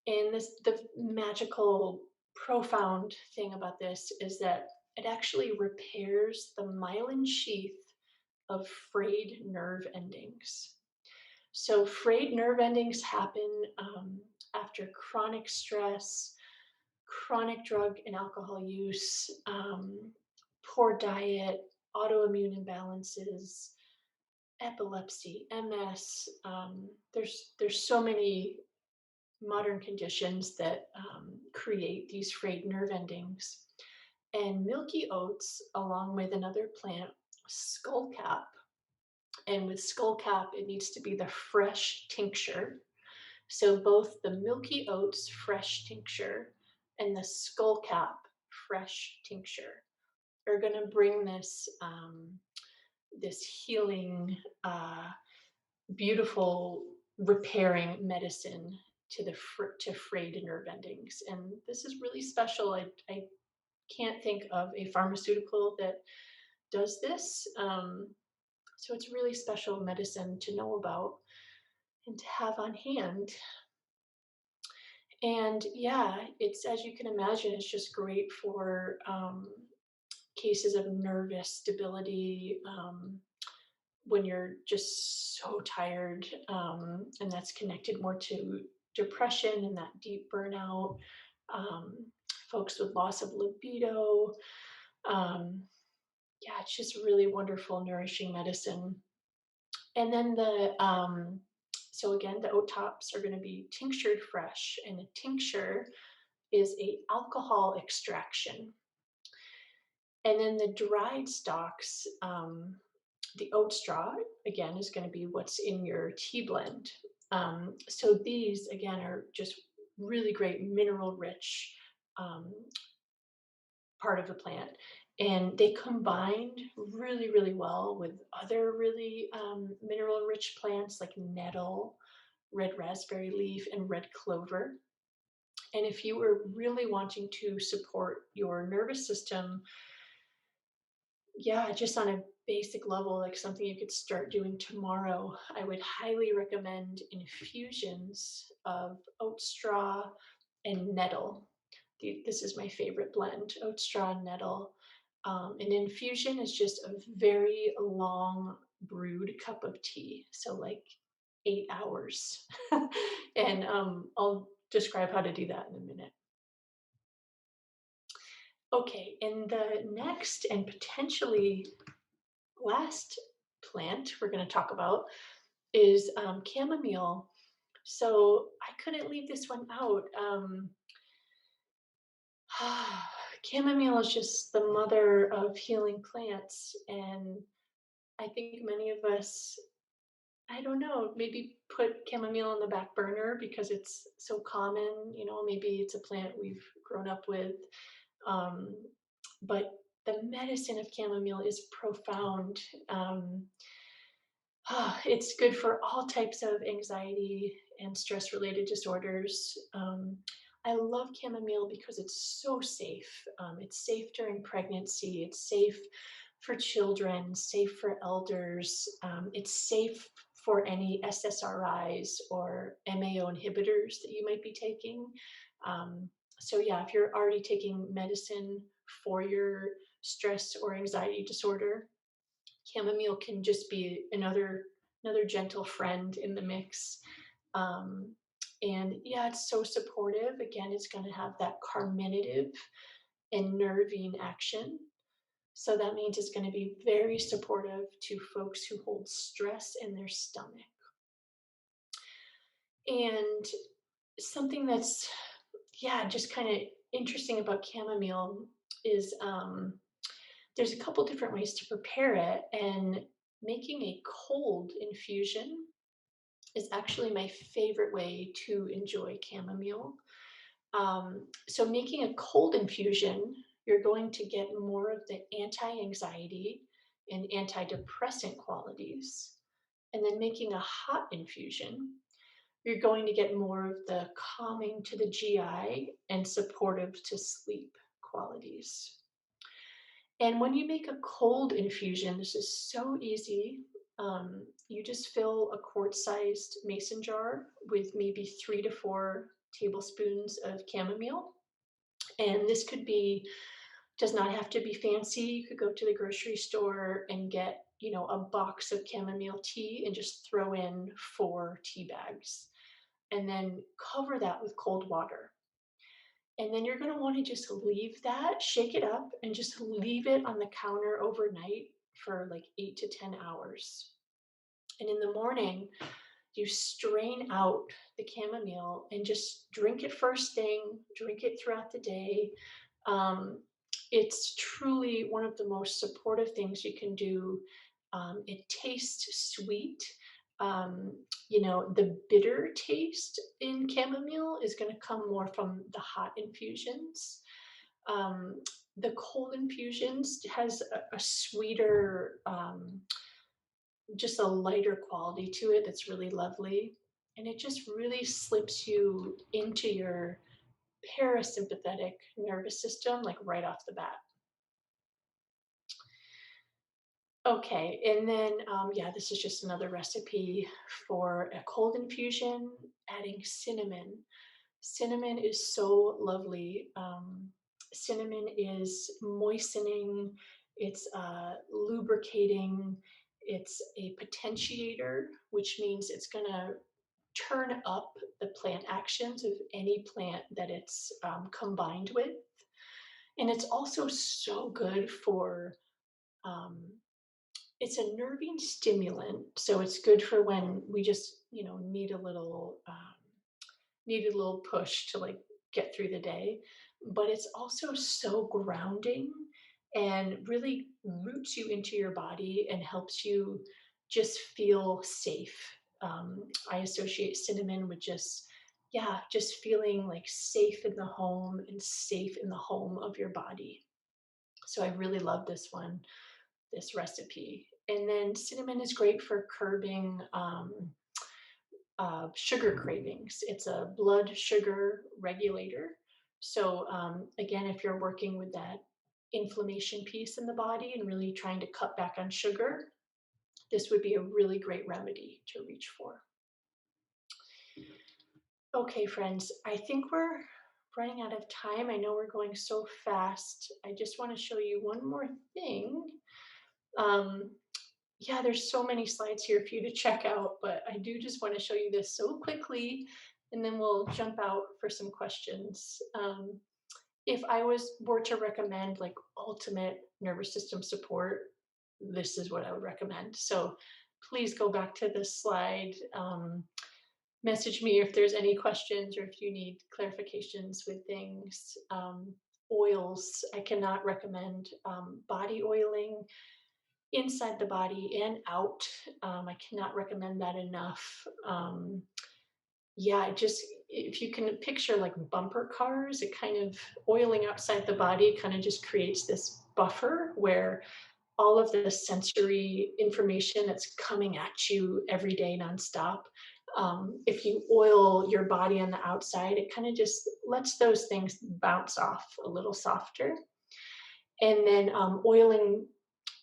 And the magical, profound thing about this is that it actually repairs the myelin sheath of frayed nerve endings. So frayed nerve endings happen after chronic stress, chronic drug and alcohol use, poor diet, autoimmune imbalances, epilepsy, MS. There's so many modern conditions that create these frayed nerve endings. And milky oats, along with another plant, skullcap. And with skullcap, it needs to be the fresh tincture. So both the Milky Oats fresh tincture and the Skullcap fresh tincture are going to bring this healing, beautiful, repairing medicine to to frayed nerve endings. And this is really special. I can't think of a pharmaceutical that does this. So it's really special medicine to know about and to have on hand. And yeah, it's, as you can imagine, it's just great for cases of nervous stability, when you're just so tired, and that's connected more to depression and that deep burnout, um, folks with loss of libido. Um, yeah, it's just really wonderful, nourishing medicine. And then so again, the oat tops are going to be tinctured fresh, and a tincture is a alcohol extraction. And then the dried stalks, the oat straw, again, is going to be what's in your tea blend. So these, again, are just really great mineral rich, um, part of the plant. And they combined really, really well with other really mineral rich plants like nettle, red raspberry leaf, and red clover. And if you were really wanting to support your nervous system, yeah, just on a basic level, like something you could start doing tomorrow, I would highly recommend infusions of oat straw and nettle. This is my favorite blend, oat straw and nettle. An infusion is just a very long brewed cup of tea, so like 8 hours. And I'll describe how to do that in a minute. Okay, and the next and potentially last plant we're going to talk about is chamomile. So I couldn't leave this one out. Chamomile is just the mother of healing plants, and I think many of us, I don't know, maybe put chamomile on the back burner because it's so common. Maybe it's a plant we've grown up with, um, but the medicine of chamomile is profound. It's good for all types of anxiety and stress related disorders. I love chamomile because it's so safe. It's safe during pregnancy, it's safe for children, safe for elders, it's safe for any SSRIs or MAO inhibitors that you might be taking. So, yeah, if you're already taking medicine for your stress or anxiety disorder, chamomile can just be another gentle friend in the mix. Um, and yeah, it's so supportive. Again, it's going to have that carminative and nervine action. So that means it's going to be very supportive to folks who hold stress in their stomach. And something that's, yeah, just kind of interesting about chamomile is, there's a couple different ways to prepare it, and making a cold infusion is actually my favorite way to enjoy chamomile. So, making a cold infusion, you're going to get more of the anti anxiety and antidepressant qualities. And then, making a hot infusion, you're going to get more of the calming to the GI and supportive to sleep qualities. And when you make a cold infusion, this is so easy. You just fill a quart-sized mason jar with maybe 3 to 4 tablespoons of chamomile. And this does not have to be fancy. You could go to the grocery store and get, a box of chamomile tea and just throw in 4 tea bags. And then cover that with cold water. And then you're going to want to just leave that, shake it up, and just leave it on the counter overnight for like 8 to 10 hours. And in the morning, you strain out the chamomile and just drink it first thing, drink it throughout the day. Um, it's truly one of the most supportive things you can do. It tastes sweet. Um, the bitter taste in chamomile is going to come more from the hot infusions. Um, the cold infusions has a sweeter, just a lighter quality to it that's really lovely. And it just really slips you into your parasympathetic nervous system, like right off the bat. Okay, and then, yeah, this is just another recipe for a cold infusion, adding cinnamon. Cinnamon is so lovely. Cinnamon is moistening, it's lubricating, it's a potentiator, which means it's going to turn up the plant actions of any plant that it's combined with. And it's also so good for, um, it's a nervine stimulant. So it's good for when we just, need a little push to like get through the day, but it's also so grounding and really roots you into your body and helps you just feel safe. I associate cinnamon with just, yeah, just feeling like safe in the home and safe in the home of your body. So I really love this one, this recipe. And then cinnamon is great for curbing sugar cravings. It's a blood sugar regulator. So, again, if you're working with that inflammation piece in the body and really trying to cut back on sugar, this would be a really great remedy to reach for. Okay, friends, I think we're running out of time. I know we're going so fast. I just want to show you one more thing. Um, yeah, there's so many slides here for you to check out, but I do just want to show you this so quickly, and then we'll jump out for some questions. If I were to recommend like ultimate nervous system support, this is what I would recommend. So please go back to this slide. Message me if there's any questions or if you need clarifications with things. Oils, I cannot recommend body oiling inside the body and out. I cannot recommend that enough. Yeah, just if you can picture like bumper cars, it kind of oiling outside the body kind of just creates this buffer where all of the sensory information that's coming at you every day nonstop. If you oil your body on the outside, it kind of just lets those things bounce off a little softer. And then oiling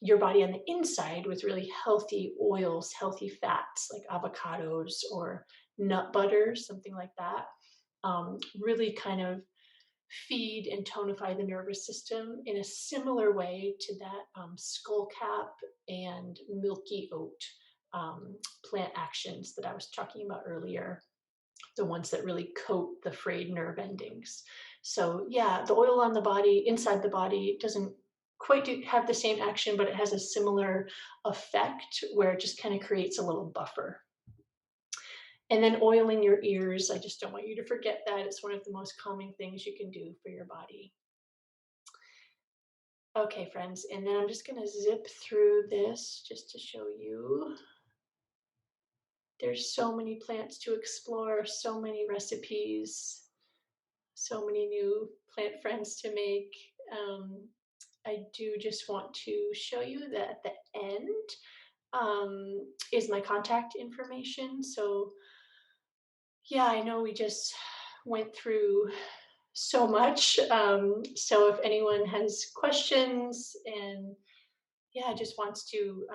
your body on the inside with really healthy oils, healthy fats like avocados or nut butters, something like that. Really kind of feed and tonify the nervous system in a similar way to that skull cap and milky oat plant actions that I was talking about earlier, the ones that really coat the frayed nerve endings. So yeah, the oil on the body, inside the body, doesn't quite have the same action, but it has a similar effect where it just kind of creates a little buffer. And then oiling your ears, I just don't want you to forget that. It's one of the most calming things you can do for your body. Okay, friends, and then I'm just going to zip through this just to show you. There's so many plants to explore, so many recipes, so many new plant friends to make. I do just want to show you that at the end is my contact information. So yeah, I know we just went through so much. So if anyone has questions and yeah, just wants to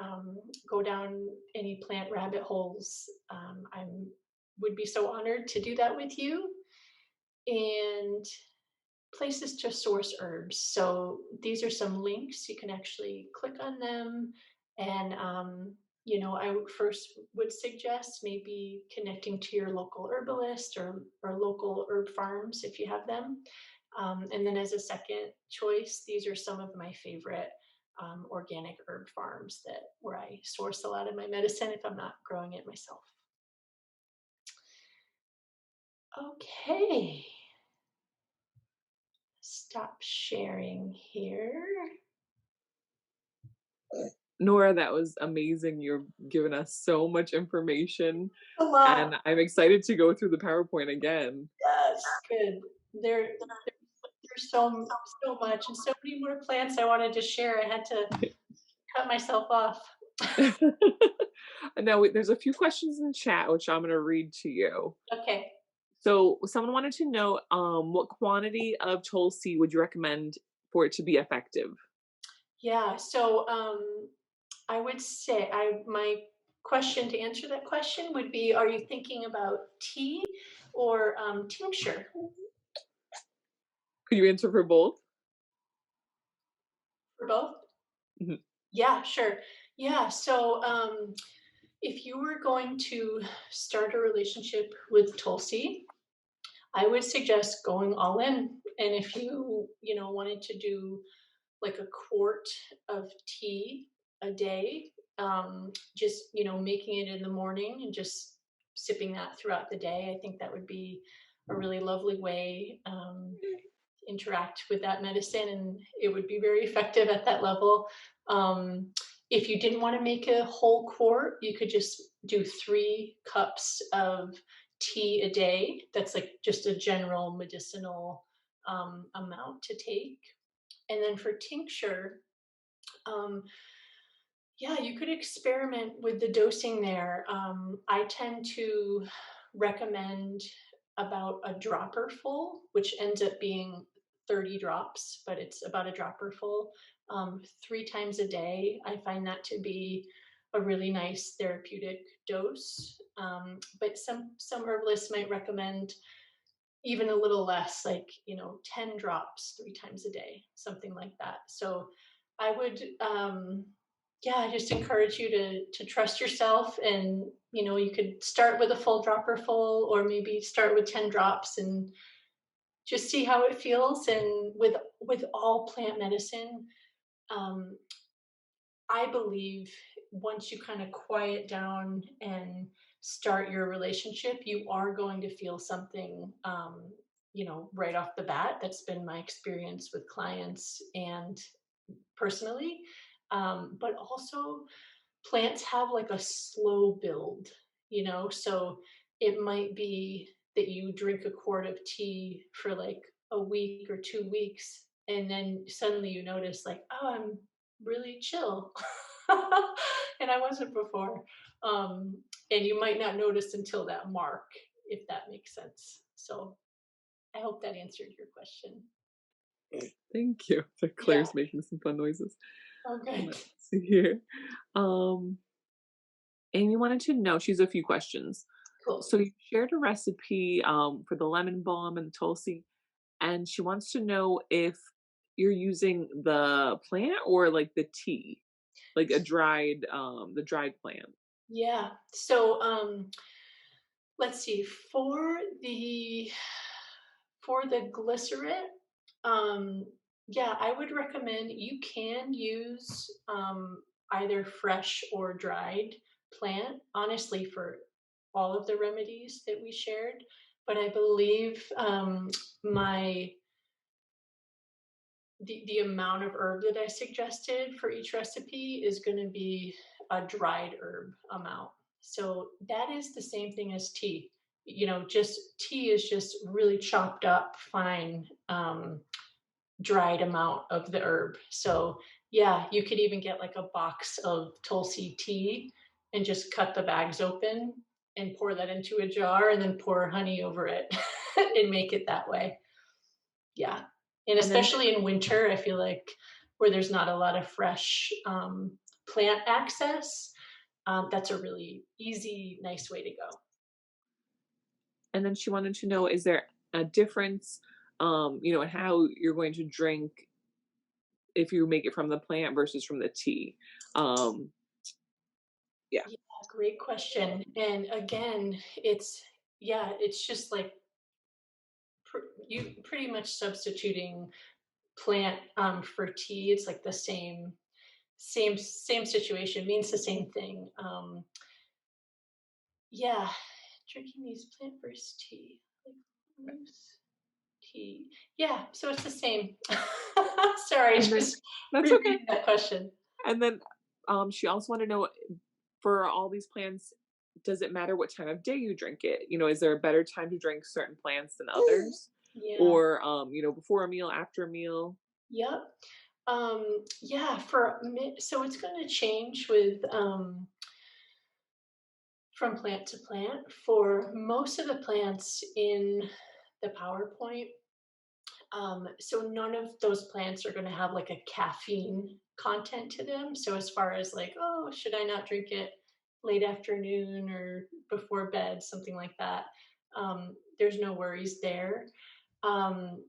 go down any plant rabbit holes, I would be so honored to do that with you. And places to source herbs. So these are some links. You can actually click on them. And, I first would suggest maybe connecting to your local herbalist or local herb farms if you have them. And then as a second choice, these are some of my favorite organic herb farms where I source a lot of my medicine if I'm not growing it myself. Okay. Stop sharing here. Nora, that was amazing. You're giving us so much information, A lot. and I'm excited to go through the PowerPoint again. Yes, good. There's so much and so many more plants I wanted to share. I had to cut myself off. Now, there's a few questions in chat, which I'm going to read to you. Okay. So, someone wanted to know, what quantity of Tulsi would you recommend for it to be effective? Yeah, so, I would say my question to answer that question would be, are you thinking about tea or, tincture? Could you answer for both? For both? Mhm. Yeah, sure. Yeah, so, if you were going to start a relationship with Tulsi, I would suggest going all in. And if you wanted to do like a quart of tea a day, just making it in the morning and just sipping that throughout the day, I think that would be a really lovely way to interact with that medicine, and it would be very effective at that level. Um, if you didn't want to make a whole quart, you could just do 3 cups of tea a day. That's like just a general medicinal amount to take. And then for tincture, um, yeah, you could experiment with the dosing there. I tend to recommend about a dropper full, which ends up being 30 drops, but it's about a dropper full, 3 times a day. I find that to be a really nice therapeutic dose. But some herbalists might recommend even a little less, like 10 drops 3 times a day, something like that. So I would yeah, I just encourage you to trust yourself, and you could start with a full dropper full, or maybe start with 10 drops and just see how it feels. And with all plant medicine, um, I believe once you kind of quiet down and start your relationship, you are going to feel something, right off the bat. That's been my experience with clients and personally. But also, plants have like a slow build. So it might be that you drink a quart of tea for like a week or 2 weeks, and then suddenly you notice, like, oh, I'm really chill. And I wasn't before. And you might not notice until that mark, if that makes sense. So I hope that answered your question. Thank you. So Yeah. Claire's making some fun noises. Oh, good. Let's see here. Um, Amy wanted to know, she's a few questions. Cool. So you shared a recipe for the lemon balm and tulsi, and she wants to know if you're using the plant or like the tea, like the dried plant. Yeah. So let's see. For the glycerin, um, yeah, I would recommend you can use either fresh or dried plant, honestly, for all of the remedies that we shared. But I believe my the amount of herb that I suggested for each recipe is going to be a dried herb amount. So that is the same thing as tea. Just tea is just really chopped up fine, dried amount of the herb. So yeah, you could even get like a box of Tulsi tea and just cut the bags open and pour that into a jar and then pour honey over it and make it that way. Yeah. And And then especially in winter, I feel like where there's not a lot of fresh plant access, that's a really easy, nice way to go. she wanted to know, is there a difference, in how you're going to drink if you make it from the plant versus from the tea? Um, yeah. Yeah, great question. And again, it's just like you pretty much substituting plant for tea. It's like the same situation, means the same thing. Yeah, drinking these plant versus tea, like loose tea. Yeah, so it's the same. Sorry, And then just that's okay. repeating that question. And then she also wanted to know for all these plants, does it matter what time of day you drink it? Is there a better time to drink certain plants than others? Yeah. Or, before a meal, after a meal? Yep. Yeah, so it's going to change with from plant to plant. For most of the plants in the PowerPoint, so none of those plants are going to have like a caffeine content to them. So as far as like, oh, should I not drink it late afternoon or before bed, something like that, there's no worries there. Um,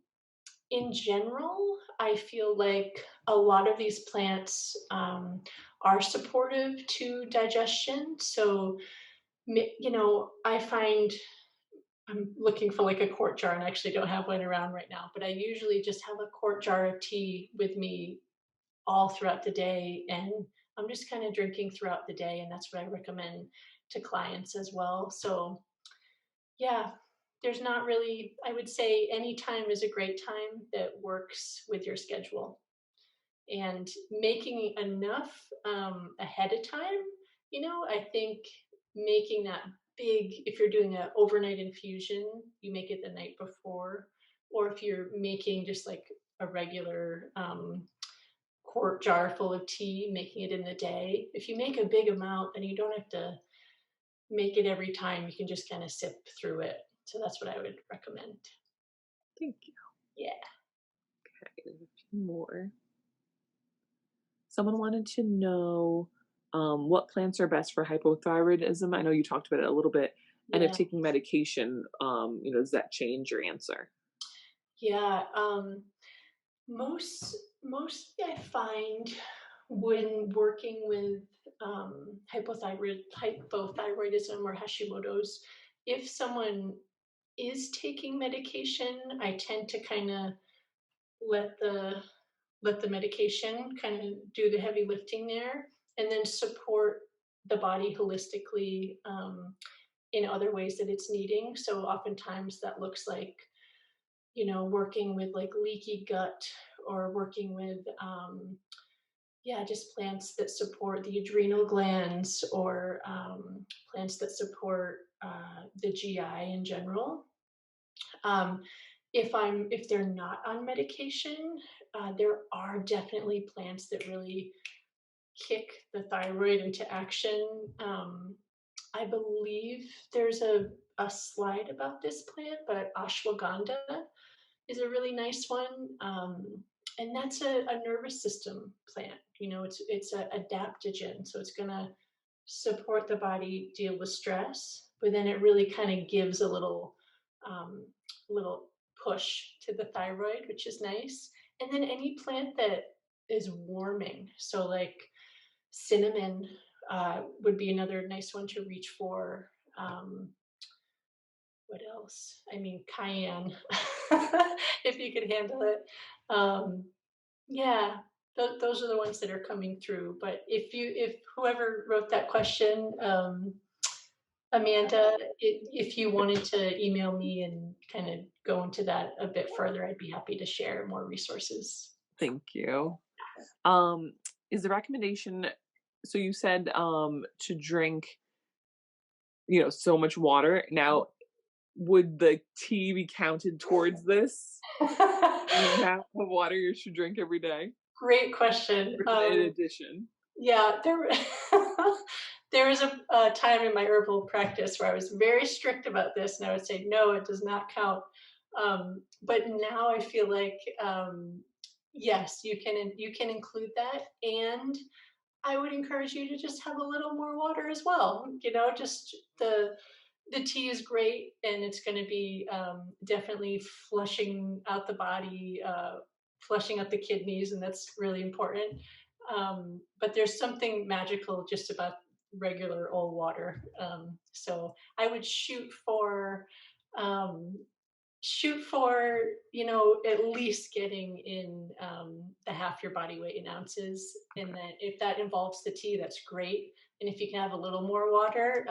in general, I feel like a lot of these plants are supportive to digestion. So, I find I'm looking for like a quart jar and I actually don't have one around right now, but I usually just have a quart jar of tea with me all throughout the day. And I'm just kind of drinking throughout the day. And that's what I recommend to clients as well. So, yeah, there's not really, I would say any time is a great time that works with your schedule. And making enough ahead of time, I think making that big, if you're doing an overnight infusion, you make it the night before. Or if you're making just like a regular quart jar full of tea, making it in the day. If you make a big amount, then you don't have to make it every time. You can just kind of sip through it. So that's what I would recommend. Thank you. Yeah. Okay, there's a few more. Someone wanted to know what plants are best for hypothyroidism. I know you talked about it a little bit, and if Yeah. taking medication, does that change your answer? Yeah. Mostly I find when working with hypothyroidism or Hashimoto's, if someone is taking medication, I tend to kind of let the let the medication kind of do the heavy lifting there, and then support the body holistically in other ways that it's needing. So oftentimes that looks like working with like leaky gut or working with yeah, just plants that support the adrenal glands or plants that support the GI in general. Um, if they're not on medication, there are definitely plants that really kick the thyroid into action. I believe there's a slide about this plant, but ashwagandha is a really nice one. And that's a nervous system plant. It's an adaptogen, so it's gonna support the body deal with stress, but then it really kind of gives a um, little push to the thyroid, which is nice. And then any plant that is warming, so like cinnamon would be another nice one to reach for. What else? I mean, cayenne, if you could handle it. Um, yeah, those are the ones that are coming through. But if whoever wrote that question, Amanda, if you wanted to email me and kind of go into that a bit further, I'd be happy to share more resources. Thank you. Um, is the recommendation so you said to drink, so much water. Now, would the tea be counted towards this? The amount of water you should drink every day? Great question. Or is it in addition? Yeah, there was a time in my herbal practice where I was very strict about this, and I would say, no, it does not count. But now I feel like yes, you can include that, and I would encourage you to just have a little more water as well. Just the tea is great, and it's going to be definitely flushing out the body, flushing out the kidneys, and that's really important. But there's something magical just about regular old water. So I would um, shoot for at least getting in the half your body weight in ounces, and Okay. then if that involves the tea, that's great. And if you can have a little more water,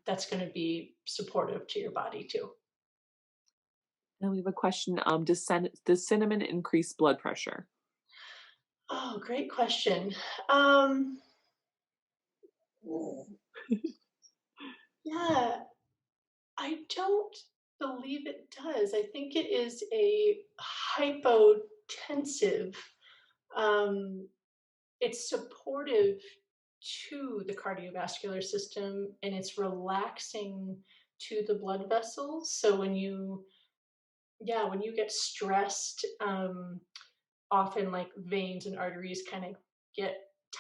that's going to be supportive to your body too. Now we have a question. Does cinnamon increase blood pressure? Oh, great question. um, Yeah, I don't believe it does. I think it is a hypotensive. Um, it's supportive to the cardiovascular system and it's relaxing to the blood vessels. So when you get stressed, often like veins and arteries kind of get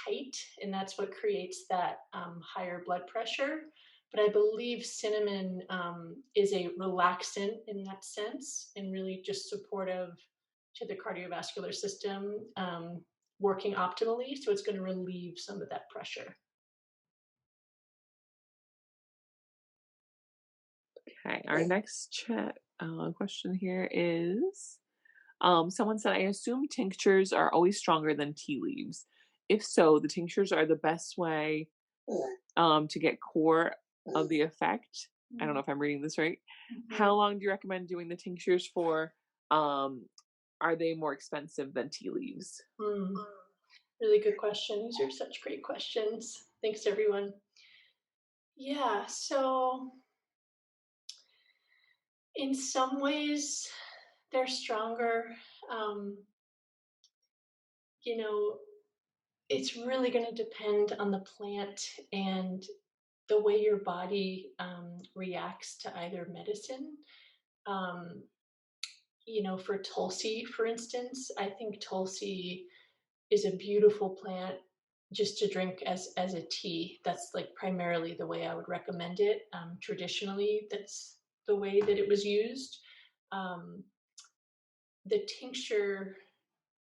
tight, and that's what creates that higher blood pressure. But I believe cinnamon is a relaxant in that sense and really just supportive to the cardiovascular system working optimally. So it's going to relieve some of that pressure. Okay, our next question here is someone said, I assume tinctures are always stronger than tea leaves. If so, the tinctures are the best way to get core of the effect. I don't know if I'm reading this right. Mhm. How long do you recommend doing the tinctures for? Um, are they more expensive than tea leaves? Mm, really good question. These are such great questions. Thanks, everyone. Yeah, so in some ways, they're stronger. Um, you know, it's really going to depend on the plant and the way your body reacts to either medicine. Um, for Tulsi, for instance, I think Tulsi is a beautiful plant just to drink as a tea. That's like primarily the way I would recommend it. Traditionally, that's the way that it was used. Um, the tincture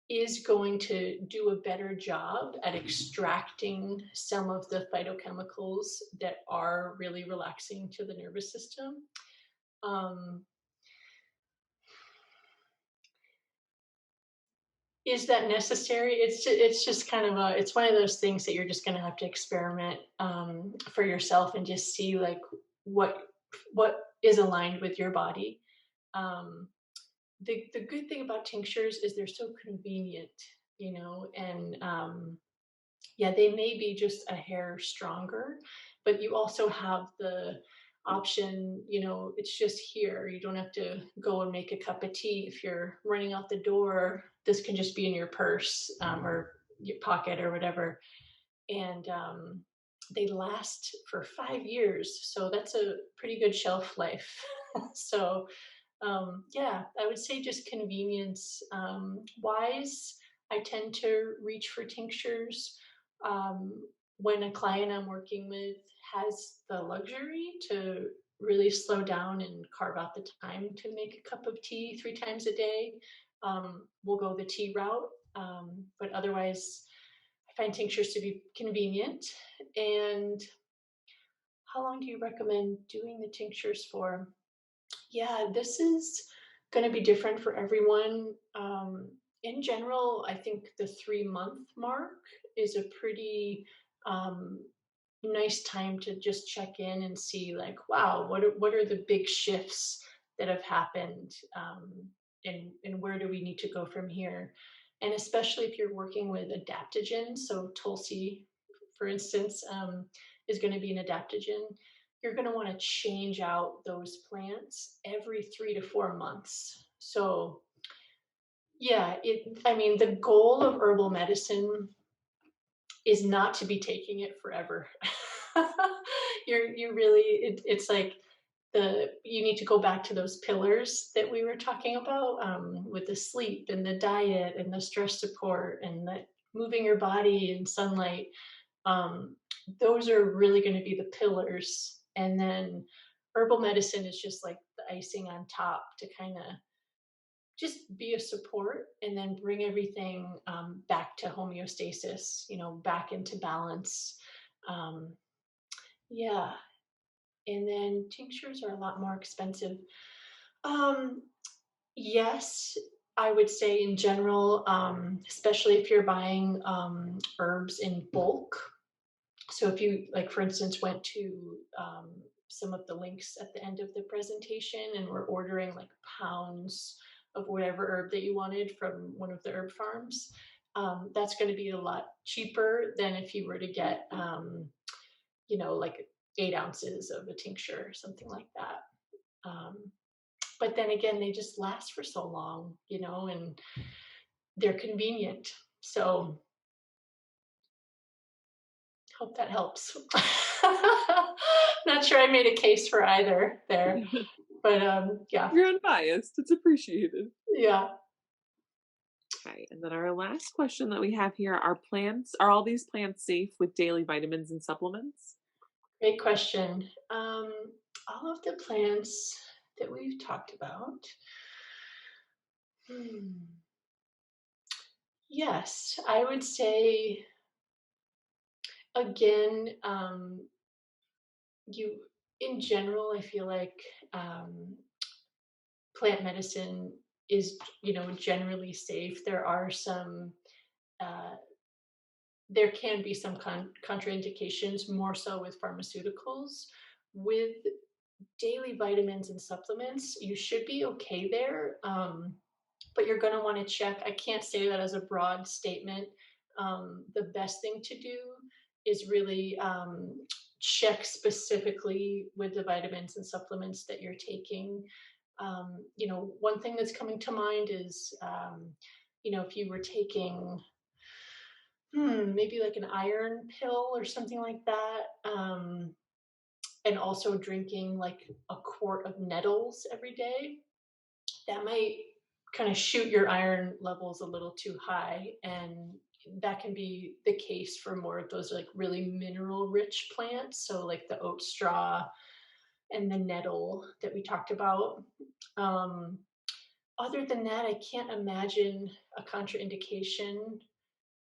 is going to do a better job at extracting some of the phytochemicals that are really relaxing to the nervous system. Um, is that necessary? It's just kind of it's one of those things that you're just going to have to experiment for yourself and just see like what what is aligned with your body. Um, the good thing about tinctures is they're so convenient, and yeah, they may be just a hair stronger, but you also have the option, it's just here. You don't have to go and make a cup of tea. If you're running out the door, this can just be in your purse or your pocket or whatever. And they last for 5 years. So that's a pretty good shelf life. So yeah, I would say just convenience wise. I tend to reach for tinctures when a client I'm working with has the luxury to really slow down and carve out the time to make a cup of tea 3 times a day. We'll go the tea route, but otherwise, I find tinctures to be convenient. And how long do you recommend doing the tinctures for? Yeah, this is going to be different for everyone. In general, I think the 3 month mark is a pretty um, nice time to just check in and see, like, wow, what are the big shifts that have happened, and where do we need to go from here? And especially if you're working with adaptogens, so Tulsi, for instance, is going to be an adaptogen. You're going to want to change out those plants every 3 to 4 months. So yeah, I mean, the goal of herbal medicine is not to be taking it forever. You really, it's like you need to go back to those pillars that we were talking about, with the sleep and the diet and the stress support and the moving your body in sunlight. um, those are really going to be the pillars, and then herbal medicine is just like the icing on top to kind of just be a support and then bring everything back to homeostasis, back into balance. um, yeah, and then tinctures are a lot more expensive. um, yes, I would say in general, especially if you're buying herbs in bulk. So if you, like, for instance, went to some of the links at the end of the presentation and were ordering like pounds of whatever herb that you wanted from one of the herb farms, that's going to be a lot cheaper than if you were to get like 8 ounces of a tincture or something like that. Um, but then again, they just last for so long, and they're convenient. So hope that helps. Not sure I made a case for either there, but yeah, You're unbiased. It's appreciated. yeah. Okay, and then our last question that we have here are all these plants safe with daily vitamins and supplements? Great question. All of the plants that we've talked about, hmm, yes, I would say again, you in general, I feel like plant medicine is, generally safe. Uh, there can be some contraindications, more so with pharmaceuticals. With daily vitamins and supplements, you should be okay there. But you're going to want to check. I can't say that as a broad statement. The best thing to do is really check specifically with the vitamins and supplements that you're taking. One thing that's coming to mind is, if you were taking, maybe like an iron pill or something like that, and also drinking like a quart of nettles every day, that might kind of shoot your iron levels a little too high. And that can be the case for more of those like really mineral rich plants. So, like the oat straw and the nettle that we talked about. Um, Other than that, I can't imagine a contraindication.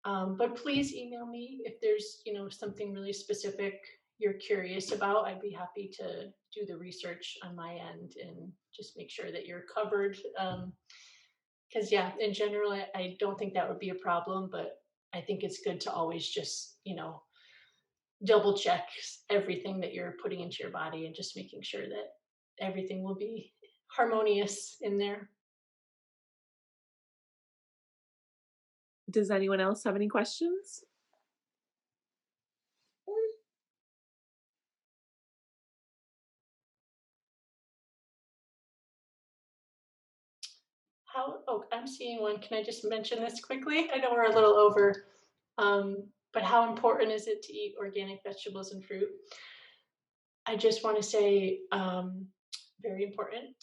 But please email me if there's, something really specific you're curious about. I'd be happy to do the research on my end and just make sure that you're covered. Because yeah, in general, I don't think that would be a problem, but I think it's good to always just, double check everything that you're putting into your body and just making sure that everything will be harmonious in there. Does anyone else have any questions? I'm seeing one. Can I just mention this quickly? I know we're a little over. But how important is it to eat organic vegetables and fruit? I just want to say, very important.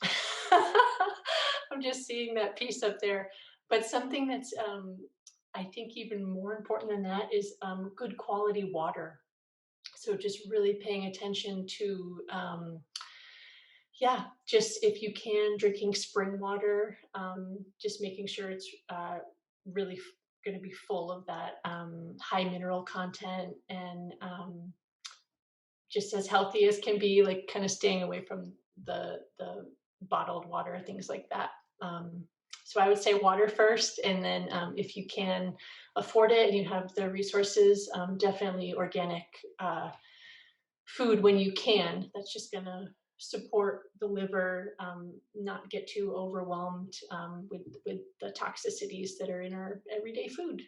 I'm just seeing that piece up there. But something that's, I think, even more important than that is good quality water. So just really paying attention to, yeah, just if you can, drinking spring water, just making sure it's really going to be full of that high mineral content and just as healthy as can be, like kind of staying away from the bottled water, things like that. Um, so I would say water first, and then if you can afford it and you have the resources, definitely organic food when you can. That's just gonna support the liver, not get too overwhelmed with the toxicities that are in our everyday food.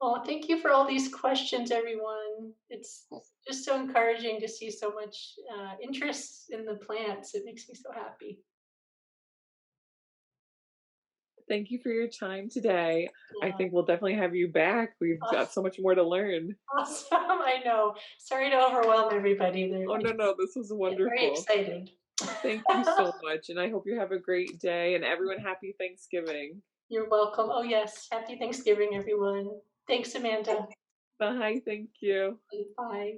Oh, thank you for all these questions, everyone. It's just so encouraging to see so much interest in the plants. It makes me so happy. Thank you for your time today. I Yeah, think we'll definitely have you back. We've got so much more to learn. awesome. I know. Sorry to overwhelm everybody. Oh, I no, no, this was get very wonderful. excited. Thank you so much, and I hope you have a great day, and everyone happy Thanksgiving. You're welcome. Oh, yes. Happy Thanksgiving, everyone. Thanks, Amanda. Bye, thank you. Bye.